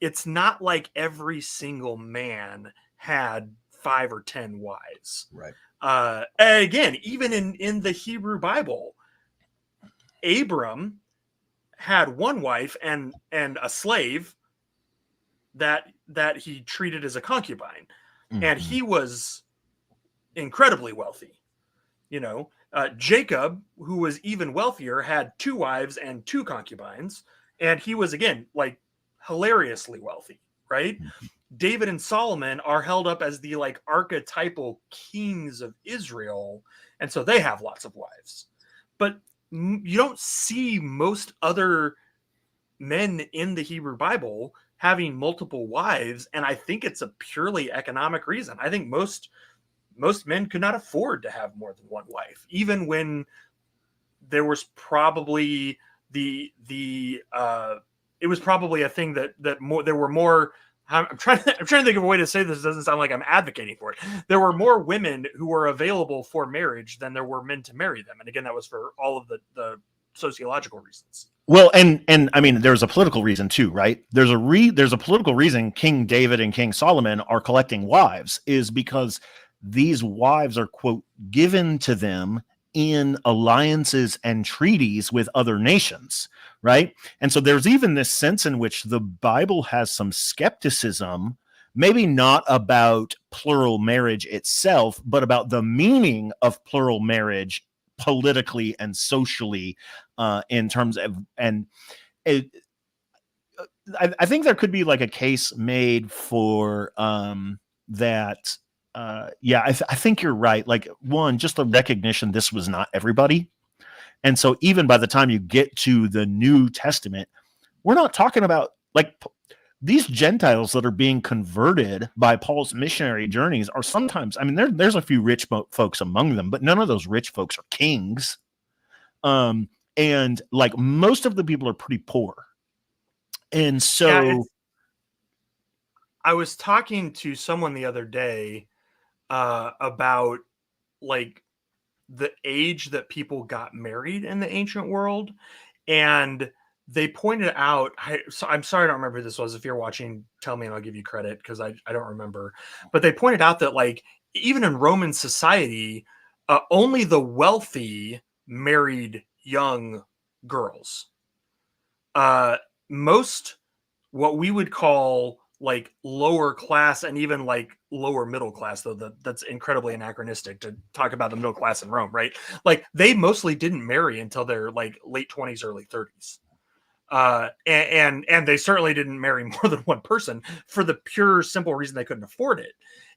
it's not like every single man had 5 or 10 wives. Right. Again, even in the Hebrew Bible, Abram had one wife and a slave that he treated as a concubine. Mm-hmm. And he was incredibly wealthy. Jacob, who was even wealthier, had 2 wives and 2 concubines. And he was, again, like, hilariously wealthy, right? David and Solomon are held up as the like archetypal kings of Israel, and so they have lots of wives. But you don't see most other men in the Hebrew Bible having multiple wives, and I think it's a purely economic reason. I think most men could not afford to have more than one wife, even when there was probably it was probably a thing that more there were more. I'm trying to think of a way to say this. It doesn't sound like I'm advocating for it. There were more women who were available for marriage than there were men to marry them, and again, that was for all of the sociological reasons. Well, and I mean, there's a political reason too, right? There's a political reason King David and King Solomon are collecting wives, is because these wives are, quote, given to them in alliances and treaties with other nations, right? And so there's even this sense in which the Bible has some skepticism, maybe not about plural marriage itself, but about the meaning of plural marriage politically and socially, in terms of, and I think there could be like a case made for that. I think you're right. Like, one, just the recognition this was not everybody. And so even by the time you get to the New Testament, we're not talking about like these Gentiles that are being converted by Paul's missionary journeys are sometimes, I mean, there's a few rich folks among them, but none of those rich folks are kings. And like most of the people are pretty poor. And so I was talking to someone the other day about like the age that people got married in the ancient world, and they pointed out, I'm sorry I don't remember who this was. If you're watching, tell me and I'll give you credit, because I don't remember. But they pointed out that like even in Roman society, only the wealthy married young girls. Most what we would call like lower class and even like lower middle class, though that's incredibly anachronistic to talk about the middle class in Rome, right? Like they mostly didn't marry until their like late 20s, early 30s. And they certainly didn't marry more than one person for the pure simple reason they couldn't afford it.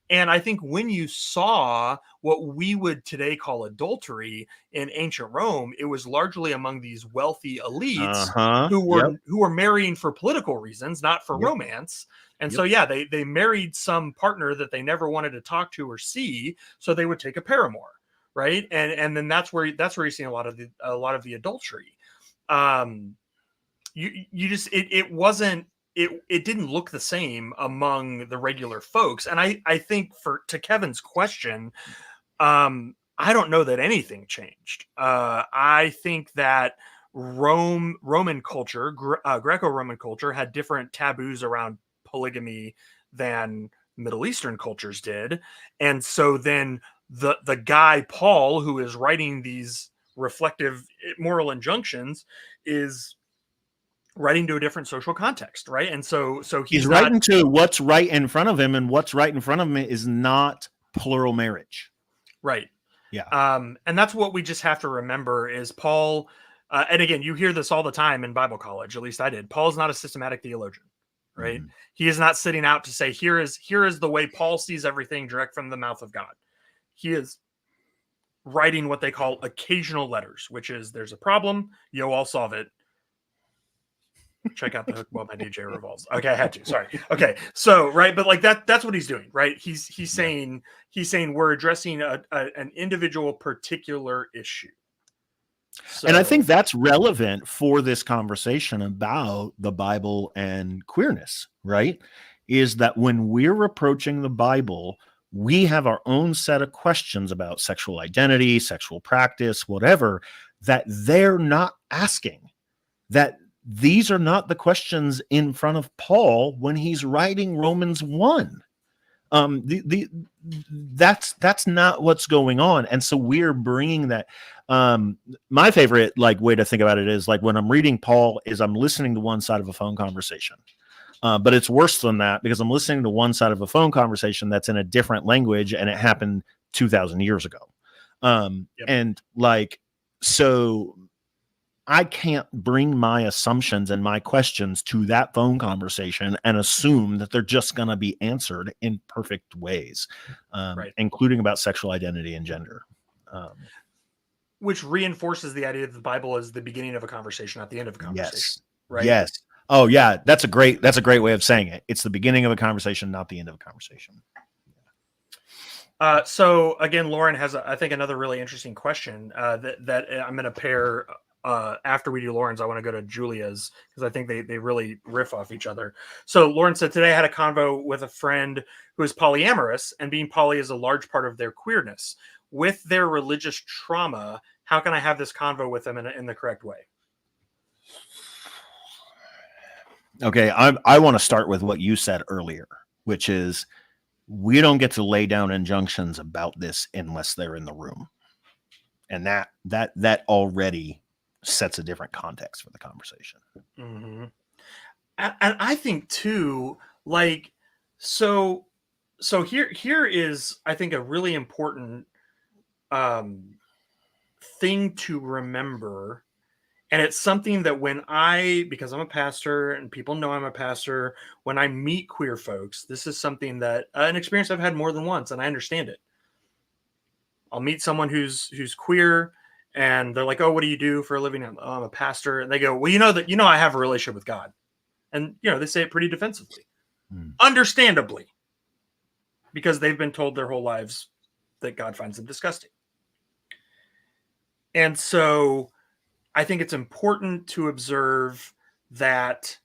And I think when you saw what we would today call adultery in ancient Rome, it was largely among these wealthy elites who were marrying for political reasons, not for romance. And so yeah, they married some partner that they never wanted to talk to or see, so they would take a paramour, right? And then that's where you're seeing a lot of the adultery. You just it didn't look the same among the regular folks. And I think to Kevin's question, I don't know that anything changed. I think that Roman culture, Greco-Roman culture had different taboos around polygamy than Middle Eastern cultures did. And so then the guy Paul, who is writing these reflective moral injunctions, is writing to a different social context, right? And so he's writing to what's right in front of him, and what's right in front of him is not plural marriage, right? Yeah. And that's what we just have to remember is Paul. And again, you hear this all the time in Bible college. At least I did. Paul's not a systematic theologian, right? Mm-hmm. He is not sitting out to say, here is the way Paul sees everything direct from the mouth of God. He is writing what they call occasional letters, which is there's a problem, I'll solve it. Check out the hook while my DJ revolves. Okay, I had to. Sorry. Okay, so right, but like that's what he's doing, right? He's saying we're addressing an individual particular issue. So, and I think that's relevant for this conversation about the Bible and queerness, right? Is that when we're approaching the Bible, we have our own set of questions about sexual identity, sexual practice, whatever, that they're not asking. That these are not the questions in front of Paul when he's writing Romans 1. That's not what's going on. And so we're bringing that. My favorite way to think about it is when I'm reading Paul is I'm listening to one side of a phone conversation. But it's worse than that because I'm listening to one side of a phone conversation that's in a different language and it happened 2,000 years ago. And so I can't bring my assumptions and my questions to that phone conversation and assume that they're just going to be answered in perfect ways, including about sexual identity and gender. Which reinforces the idea that the Bible is the beginning of a conversation, not the end of a conversation. Yes. Right. Yes. Oh yeah. That's a great way of saying it. It's the beginning of a conversation, not the end of a conversation. So again, Lauren has, I think, another really interesting question that I'm going to pair after we do Lauren's. I want to go to Julia's because I think they really riff off each other. So Lauren said, today I had a convo with a friend who is polyamorous, and being poly is a large part of their queerness. With their religious trauma, how can I have this convo with them in the correct way? Okay, I want to start with what you said earlier, which is we don't get to lay down injunctions about this unless they're in the room. And that already sets a different context for the conversation. Mm-hmm. And I think too, so here is, I think, a really important thing to remember. And it's something that because I'm a pastor and people know I'm a pastor, when I meet queer folks, this is something that an experience I've had more than once, and I understand it. I'll meet someone who's queer, and they're like, "Oh, what do you do for a living?" I'm a pastor, and they go, "Well, I have a relationship with God," and they say it pretty defensively, understandably, because they've been told their whole lives that God finds them disgusting, and so I think it's important to observe that,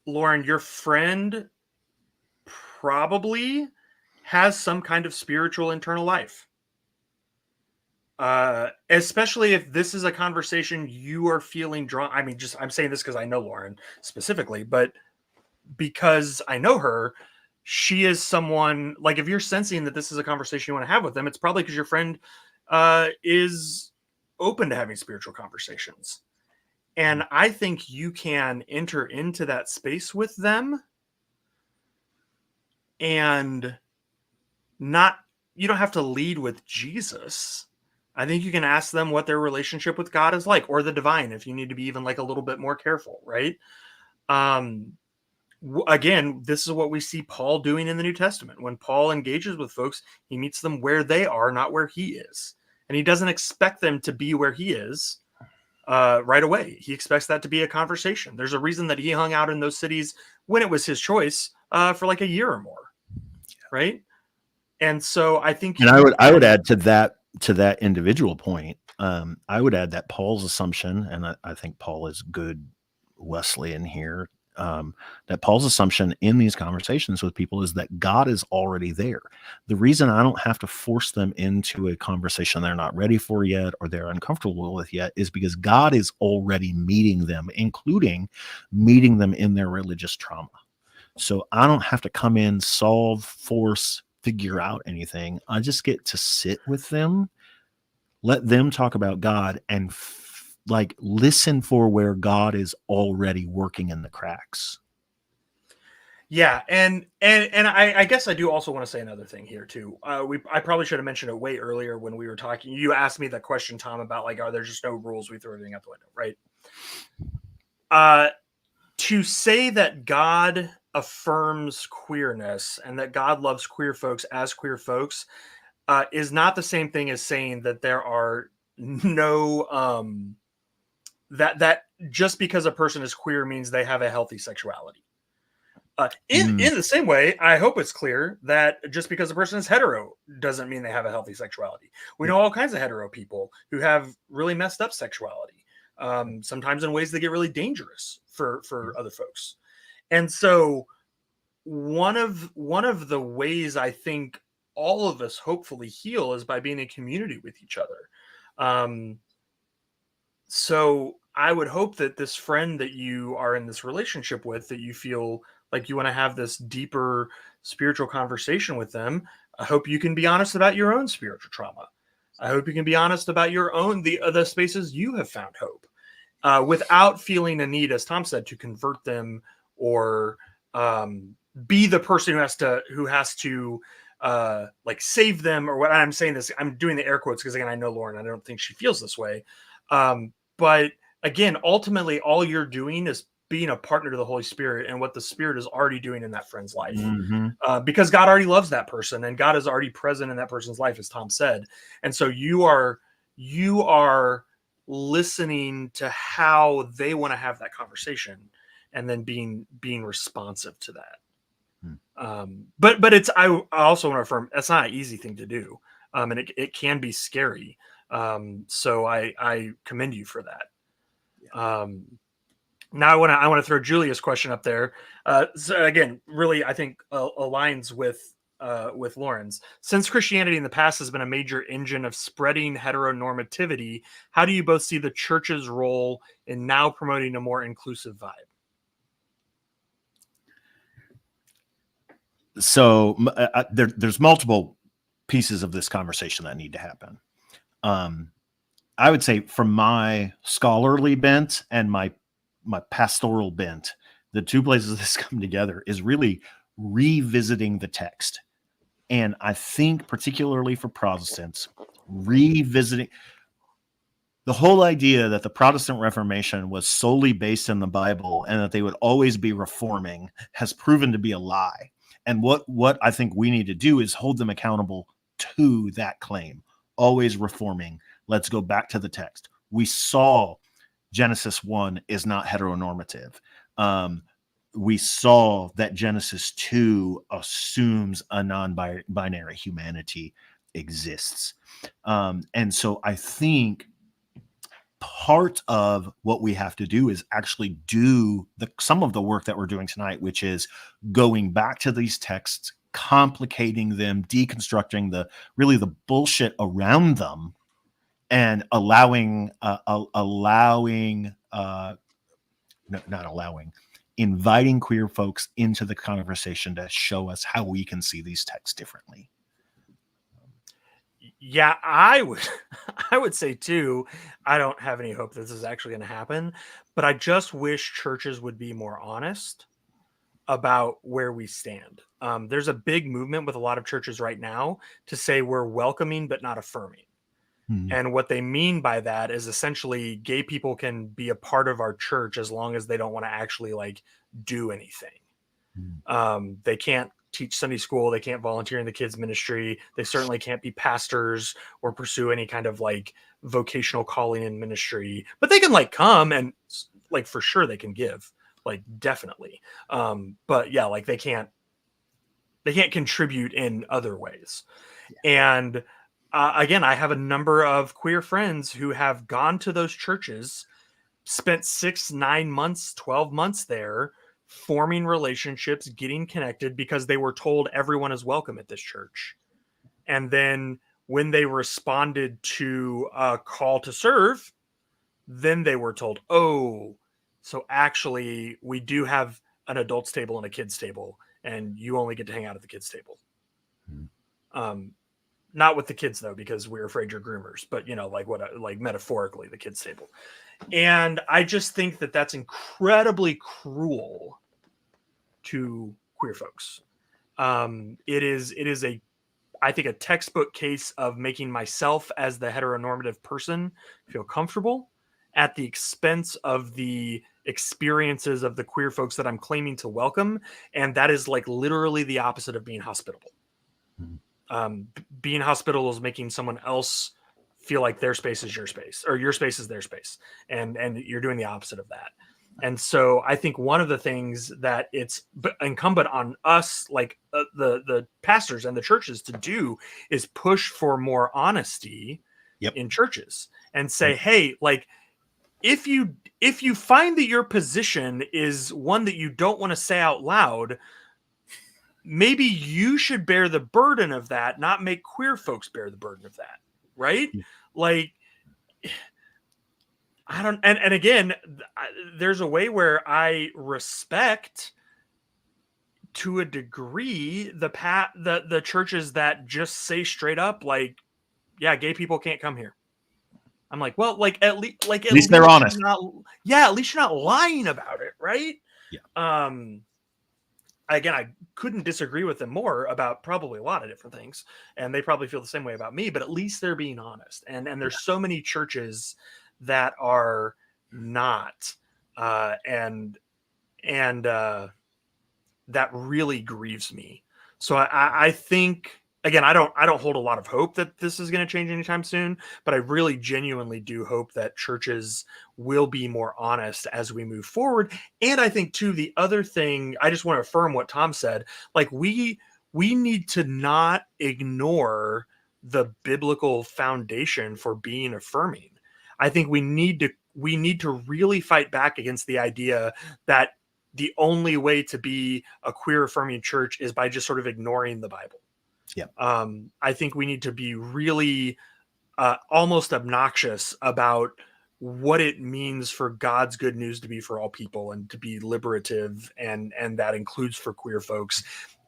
Lauren, your friend probably has some kind of spiritual internal life. Especially if this is a conversation you are feeling drawn. I mean, I'm saying this because I know Lauren specifically, but because I know her, she is someone, if you're sensing that this is a conversation you want to have with them, it's probably because your friend is open to having spiritual conversations. And I think you can enter into that space with them and you don't have to lead with Jesus. I think you can ask them what their relationship with God is like, or the divine, if you need to be even like a little bit more careful, right? Again, this is what we see Paul doing in the New Testament. When Paul engages with folks, he meets them where they are, not where he is. And he doesn't expect them to be where he is right away. He expects that to be a conversation. There's a reason that he hung out in those cities when it was his choice for like a year or more, right? And so I think, and I would add to that individual point. I would add that Paul's assumption, and I think Paul is good Wesleyan here. That Paul's assumption in these conversations with people is that God is already there. The reason I don't have to force them into a conversation they're not ready for yet or they're uncomfortable with yet is because God is already meeting them, including meeting them in their religious trauma. So I don't have to come in, solve, force, figure out anything. I just get to sit with them, let them talk about God, and listen for where God is already working in the cracks. Yeah, and I guess I do also want to say another thing here too. I probably should have mentioned it way earlier when we were talking. You asked me the question, Tom, about like, are there just no rules? We throw everything out the window, right? To say that God affirms queerness and that God loves queer folks as queer folks is not the same thing as saying that there are no that just because a person is queer means they have a healthy sexuality. In the same way, I hope it's clear that just because a person is hetero doesn't mean they have a healthy sexuality. We know all kinds of hetero people who have really messed up sexuality, sometimes in ways that get really dangerous for other folks. And so one of the ways I think all of us hopefully heal is by being in community with each other. So I would hope that this friend that you are in this relationship with, that you feel like you want to have this deeper spiritual conversation with them, I hope you can be honest about your own spiritual trauma. I hope you can be honest about your own the spaces you have found hope, without feeling a need, as Tom said, to convert them or be the person who has to like save them, or what. I'm saying this, I'm doing the air quotes because again, I know Lauren, I don't think she feels this way. But again, ultimately, all you're doing is being a partner to the Holy Spirit and what the Spirit is already doing in that friend's life. Because God already loves that person and God is already present in that person's life, as Tom said. And so you are listening to how they want to have that conversation and then being responsive to that. But it's, I also want to affirm, that's not an easy thing to do. And it can be scary. So I commend you for that. Now I want to throw Julia's question up there. So again, really, I think aligns with Lauren's. Since Christianity in the past has been a major engine of spreading heteronormativity, how do you both see the church's role in now promoting a more inclusive vibe? So there's multiple pieces of this conversation that need to happen. I would say from my scholarly bent and my pastoral bent, the two places this come together is really revisiting the text. And I think particularly for Protestants, revisiting the whole idea that the Protestant Reformation was solely based in the Bible and that they would always be reforming has proven to be a lie. And what I think we need to do is hold them accountable to that claim. Always reforming. Let's go back to the text. We saw Genesis 1 is not heteronormative. We saw that Genesis 2 assumes a non-binary humanity exists. And so I think part of what we have to do is actually do some of the work that we're doing tonight, which is going back to these texts, complicating them, deconstructing the bullshit around them, and inviting queer folks into the conversation to show us how we can see these texts differently. Yeah, I would I would say too, I don't have any hope that this is actually going to happen, but I just wish churches would be more honest about where we stand. There's a big movement with a lot of churches right now to say we're welcoming but not affirming. And what they mean by that is essentially gay people can be a part of our church as long as they don't want to actually like do anything. They can't teach Sunday school. They can't volunteer in the kids ministry. They certainly can't be pastors or pursue any kind of like vocational calling in ministry, but they can like come and like, for sure they can give, like definitely. But yeah, like they can't contribute in other ways. And again, I have a number of queer friends who have gone to those churches, spent 6, 9 months, 12 months there, forming relationships, getting connected because they were told everyone is welcome at this church. And then when they responded to a call to serve, then they were told, oh, so actually we do have an adults table and a kids table, and you only get to hang out at the kids table. Not with the kids though, because we're afraid you're groomers, but you know, like metaphorically the kids table. And I just think that that's incredibly cruel to queer folks. It is I think a textbook case of making myself as the heteronormative person feel comfortable at the expense of the experiences of the queer folks that I'm claiming to welcome. And that is like literally the opposite of being hospitable. Being hospitable is making someone else feel like their space is your space, or your space is their space. And you're doing the opposite of that. And so I think one of the things that it's incumbent on us, like the pastors and the churches to do, is push for more honesty in churches and say, hey, like, if you find that your position is one that you don't want to say out loud, maybe you should bear the burden of that, not make queer folks bear the burden of that. Right? Like, I don't, and again, there's a way where I respect to a degree the churches that just say straight up, like, yeah, gay people can't come here. I'm like, well, like at least they're honest. At least you're not lying about it, right? Yeah. Again, I couldn't disagree with them more about probably a lot of different things, and they probably feel the same way about me. But at least they're being honest. And there's so many churches that are not, and that really grieves me. So I think, again, I don't hold a lot of hope that this is going to change anytime soon, but I really genuinely do hope that churches will be more honest as we move forward. And I think too, the other thing, I just want to affirm what Tom said, like we need to not ignore the biblical foundation for being affirming. I think we need to really fight back against the idea that the only way to be a queer affirming church is by just sort of ignoring the Bible. Yeah. I think we need to be really almost obnoxious about what it means for God's good news to be for all people and to be liberative, and that includes for queer folks.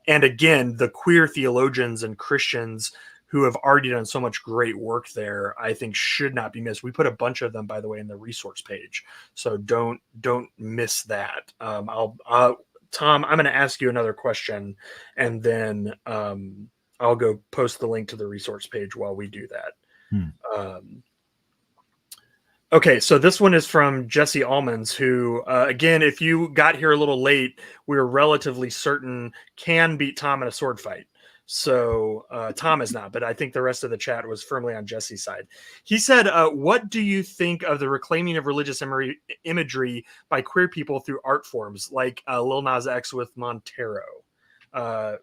And again, the queer theologians and Christians who have already done so much great work there, I think should not be missed. We put a bunch of them, by the way, in the resource page, so don't miss that. Tom, I'm going to ask you another question, and then I'll go post the link to the resource page while we do that. Okay, so this one is from Jesse Almonds, who, again, if you got here a little late, we're relatively certain can beat Tom in a sword fight. So Tom is not, but I think the rest of the chat was firmly on Jesse's side. He said, what do you think of the reclaiming of religious imagery by queer people through art forms like Lil Nas X with Montero?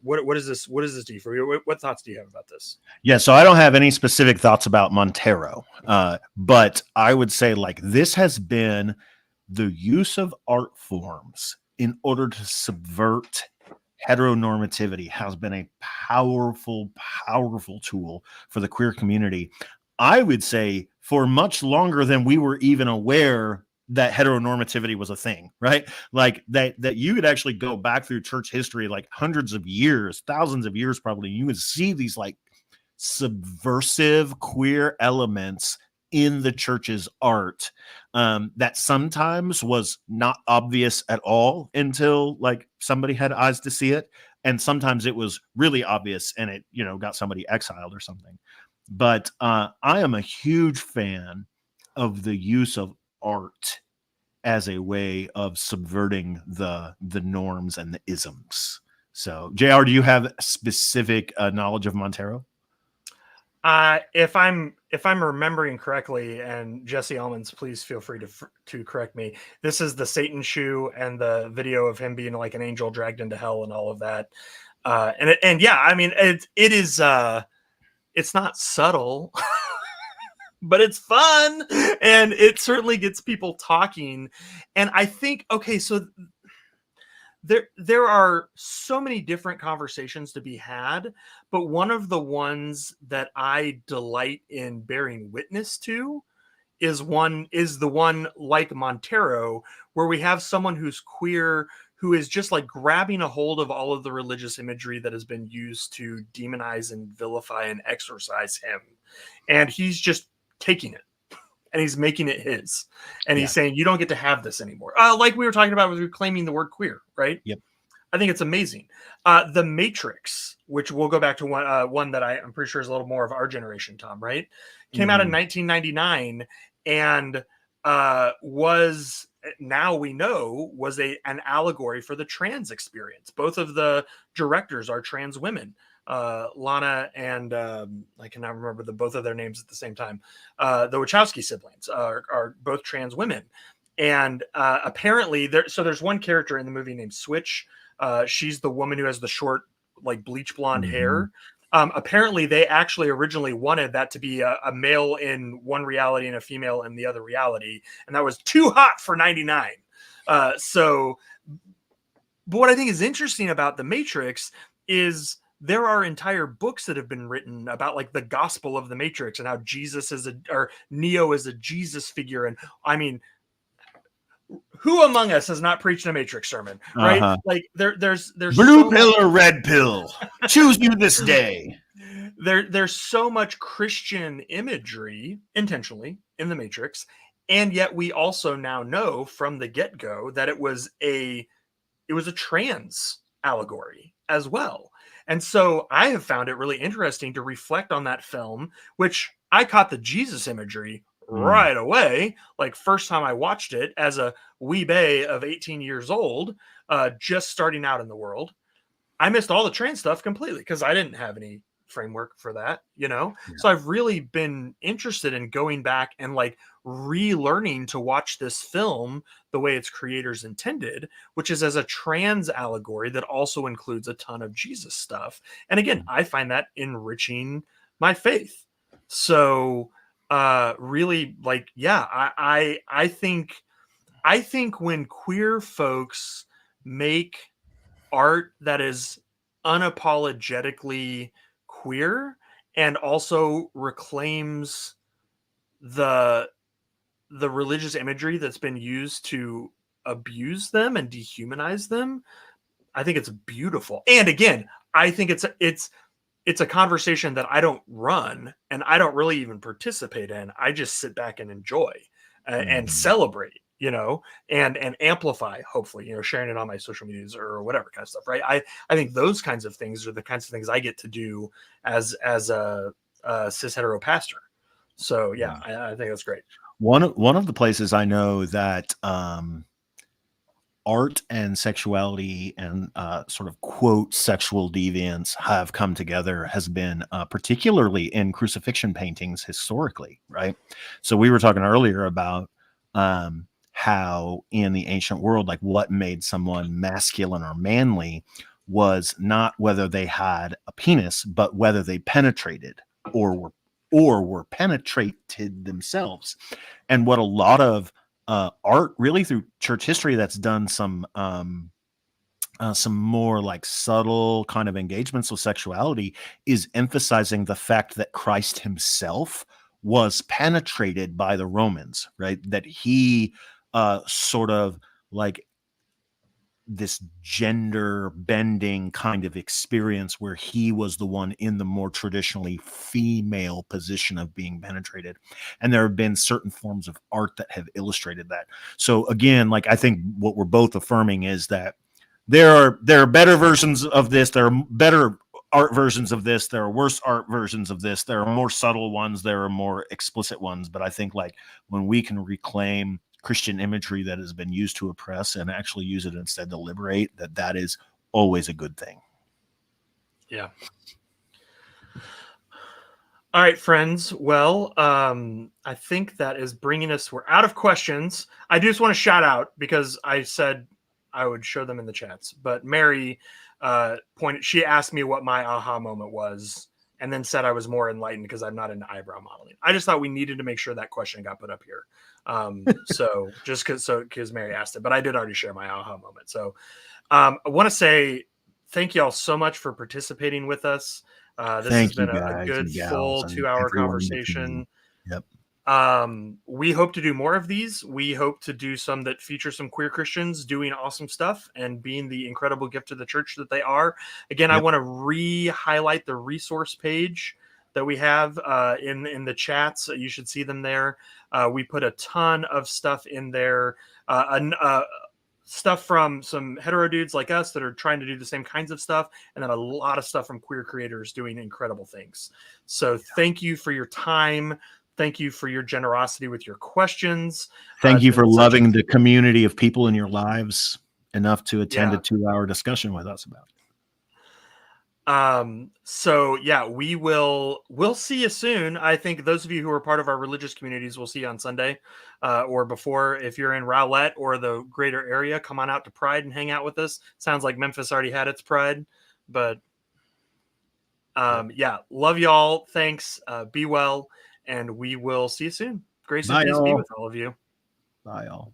What does this do for you? What thoughts do you have about this? Yeah, so I don't have any specific thoughts about Montero, but I would say like this has been the use of art forms in order to subvert heteronormativity has been a powerful tool for the queer community. I would say for much longer than we were even aware that heteronormativity was a thing, right? Like that you could actually go back through church history, like hundreds of years, thousands of years, probably. You would see these like subversive queer elements in the church's art that sometimes was not obvious at all until like somebody had eyes to see it, and sometimes it was really obvious and it, you know, got somebody exiled or something. But I am a huge fan of the use of art as a way of subverting the norms and the isms. So, JR, do you have specific knowledge of Montero? If I'm remembering correctly, and Jesse Almonds, please feel free to correct me. This is the Satan shoe and the video of him being like an angel dragged into hell and all of that. And yeah, I mean it is it's not subtle, but it's fun, and it certainly gets people talking. And I think, okay, so there are so many different conversations to be had, but one of the ones that I delight in bearing witness to is the one like Montero, where we have someone who's queer, who is just like grabbing a hold of all of the religious imagery that has been used to demonize and vilify and exorcise him, and he's just taking it and he's making it his, and he's saying, you don't get to have this anymore. Like we were talking about with reclaiming the word queer, right? Yep. I think it's amazing. The Matrix, which we'll go back to one that I'm pretty sure is a little more of our generation, Tom, right? Came out in 1999 and was, now we know, was an allegory for the trans experience. Both of the directors are trans women. Lana and I cannot remember both of their names at the same time. The Wachowski siblings are both trans women, and apparently there's one character in the movie named Switch. She's the woman who has the short, like bleach blonde hair. Apparently, they actually originally wanted that to be a male in one reality and a female in the other reality, and that was too hot for 99. But what I think is interesting about The Matrix is there are entire books that have been written about like the gospel of the Matrix and how Jesus or Neo is a Jesus figure. And I mean, who among us has not preached a Matrix sermon, right? Like there's blue pill or red pill, choose you this day. There's so much Christian imagery intentionally in the Matrix, and yet we also now know from the get-go that it was a trans allegory as well. And so I have found it really interesting to reflect on that film, which I caught the Jesus imagery right away. Like first time I watched it as a wee bay of 18 years old, just starting out in the world. I missed all the trans stuff completely because I didn't have any framework for that, you know? Yeah. So I've really been interested in going back and like relearning to watch this film the way its creators intended, which is as a trans allegory that also includes a ton of Jesus stuff. And again, I find that enriching my faith. So really, like, yeah, I think when queer folks make art that is unapologetically queer and also reclaims the religious imagery that's been used to abuse them and dehumanize them, I think it's beautiful. And again, I think it's a conversation that I don't run and I don't really even participate in. I just sit back and enjoy and celebrate, you know, and amplify, hopefully, you know, sharing it on my social medias or whatever kind of stuff, right? I think those kinds of things are the kinds of things I get to do as a cis hetero pastor. So yeah, I think that's great. One of the places I know that art and sexuality and sort of quote sexual deviance have come together has been particularly in crucifixion paintings historically, right? So we were talking earlier about how in the ancient world, like what made someone masculine or manly was not whether they had a penis, but whether they penetrated or were penetrated themselves. And what a lot of art really through church history that's done some more like subtle kind of engagements with sexuality is emphasizing the fact that Christ himself was penetrated by the Romans, right? That he sort of like this gender bending kind of experience where he was the one in the more traditionally female position of being penetrated. And there have been certain forms of art that have illustrated that. So again, like, I think what we're both affirming is that there are better versions of this. There are better art versions of this. There are worse art versions of this. There are more subtle ones. There are more explicit ones. But I think, like, when we can reclaim Christian imagery that has been used to oppress and actually use it instead to liberate, that is always a good thing. Yeah. All right, friends. Well, I think that is bringing us, we're out of questions. I do just want to shout out, because I said I would show them in the chats, but Mary she asked me what my aha moment was, and then said I was more enlightened because I'm not into eyebrow modeling. I just thought we needed to make sure that question got put up here. So just because Mary asked it, but I did already share my aha moment. So I want to say thank you all so much for participating with us. This has been a good full 2-hour conversation. Yep. We hope to do more of these. We hope to do some that feature some queer Christians doing awesome stuff and being the incredible gift to the church that they are. Again, I want to re-highlight the resource page that we have in the chats. You should see them there. We put a ton of stuff in there. Stuff from some hetero dudes like us that are trying to do the same kinds of stuff, and then a lot of stuff from queer creators doing incredible things. So thank you for your time. Thank you for your generosity with your questions. Thank you for loving the community of people in your lives enough to attend a 2-hour discussion with us about it. So yeah, we'll see you soon. I think those of you who are part of our religious communities will see you on Sunday, or before. If you're in Rowlett or the greater area, come on out to Pride and hang out with us. Sounds like Memphis already had its Pride, but yeah, love y'all. Thanks. Be well, and we will see you soon. Grace and peace be with all of you. Bye, y'all.